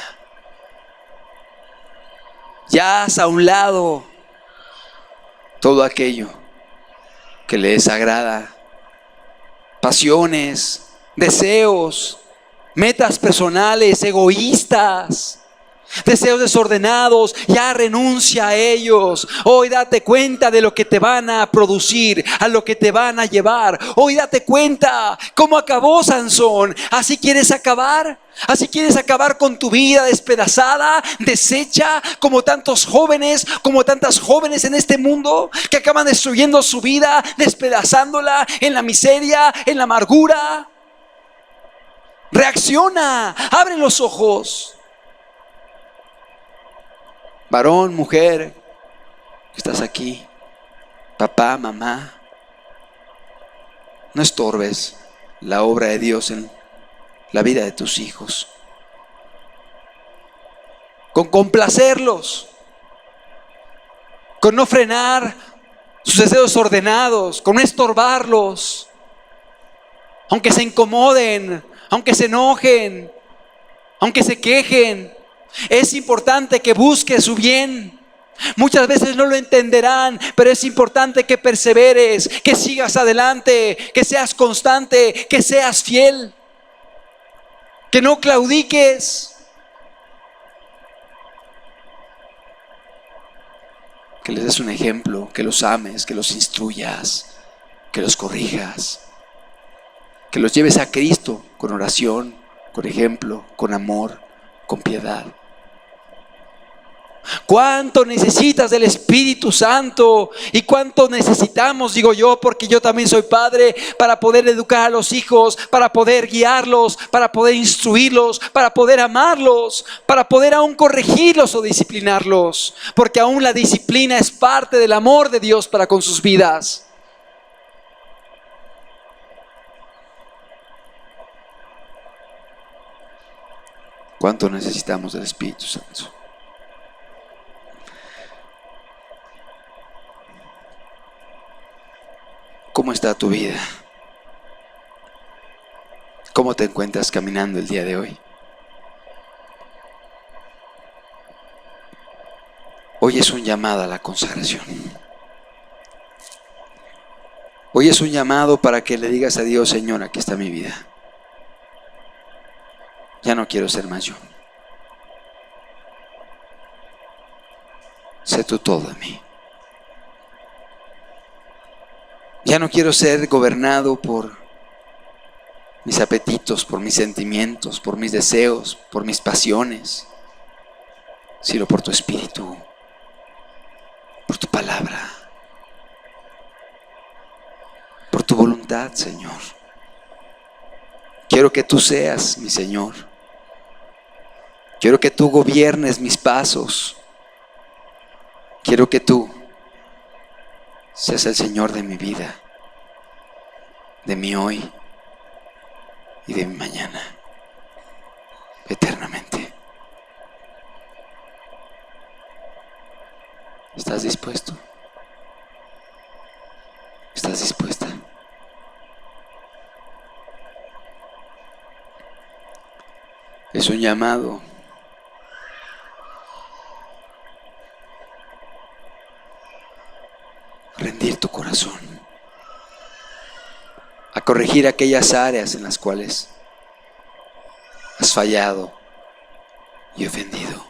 Ya haz a un lado todo aquello que le desagrada, pasiones, deseos, metas personales, egoístas, deseos desordenados. Ya renuncia a ellos. Hoy date cuenta de lo que te van a producir, a lo que te van a llevar. Hoy date cuenta cómo acabó Sansón. ¿Así quieres acabar? ¿Así quieres acabar con tu vida despedazada, deshecha, como tantos jóvenes, como tantas jóvenes en este mundo que acaban destruyendo su vida, despedazándola en la miseria, en la amargura? Reacciona, abre los ojos. Varón, mujer, que estás aquí, papá, mamá, no estorbes la obra de Dios en la vida de tus hijos. Con complacerlos, con no frenar sus deseos ordenados, con no estorbarlos, aunque se incomoden, aunque se enojen, aunque se quejen. Es importante que busques su bien. Muchas veces no lo entenderán, pero es importante que perseveres, que sigas adelante, que seas constante, que seas fiel, que no claudiques, que les des un ejemplo, que los ames, que los instruyas, que los corrijas, que los lleves a Cristo con oración, con ejemplo, con amor, con piedad. ¿Cuánto necesitas del Espíritu Santo? ¿Y cuánto necesitamos, digo yo, porque yo también soy padre, para poder educar a los hijos, para poder guiarlos, para poder instruirlos, para poder amarlos, para poder aún corregirlos o disciplinarlos? Porque aún la disciplina es parte del amor de Dios para con sus vidas. ¿Cuánto necesitamos del Espíritu Santo? ¿Cómo está tu vida? ¿Cómo te encuentras caminando el día de hoy? Hoy es un llamado a la consagración. Hoy es un llamado para que le digas a Dios: Señor, aquí está mi vida. Ya no quiero ser más yo. Sé tú todo en mí. Ya no quiero ser gobernado por mis apetitos, por mis sentimientos, por mis deseos, por mis pasiones, sino por tu Espíritu, por tu palabra, por tu voluntad, Señor. Quiero que tú seas mi Señor. Quiero que tú gobiernes mis pasos. Quiero que tú seas el Señor de mi vida, de mi hoy y de mi mañana, eternamente. ¿Estás dispuesto? ¿Estás dispuesta? Es un llamado a rendir tu corazón, a corregir aquellas áreas en las cuales has fallado y ofendido.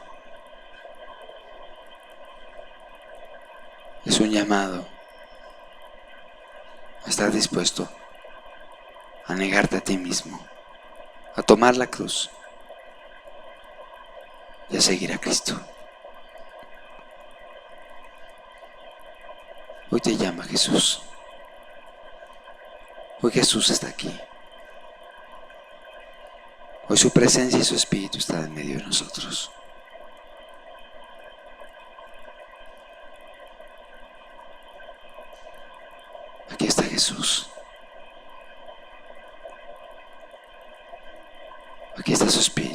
Es un llamado a estar dispuesto a negarte a ti mismo, a tomar la cruz y a seguir a Cristo. Hoy te llama Jesús. Hoy Jesús está aquí. Hoy su presencia y su Espíritu están en medio de nosotros. Aquí está Jesús. Aquí está su Espíritu.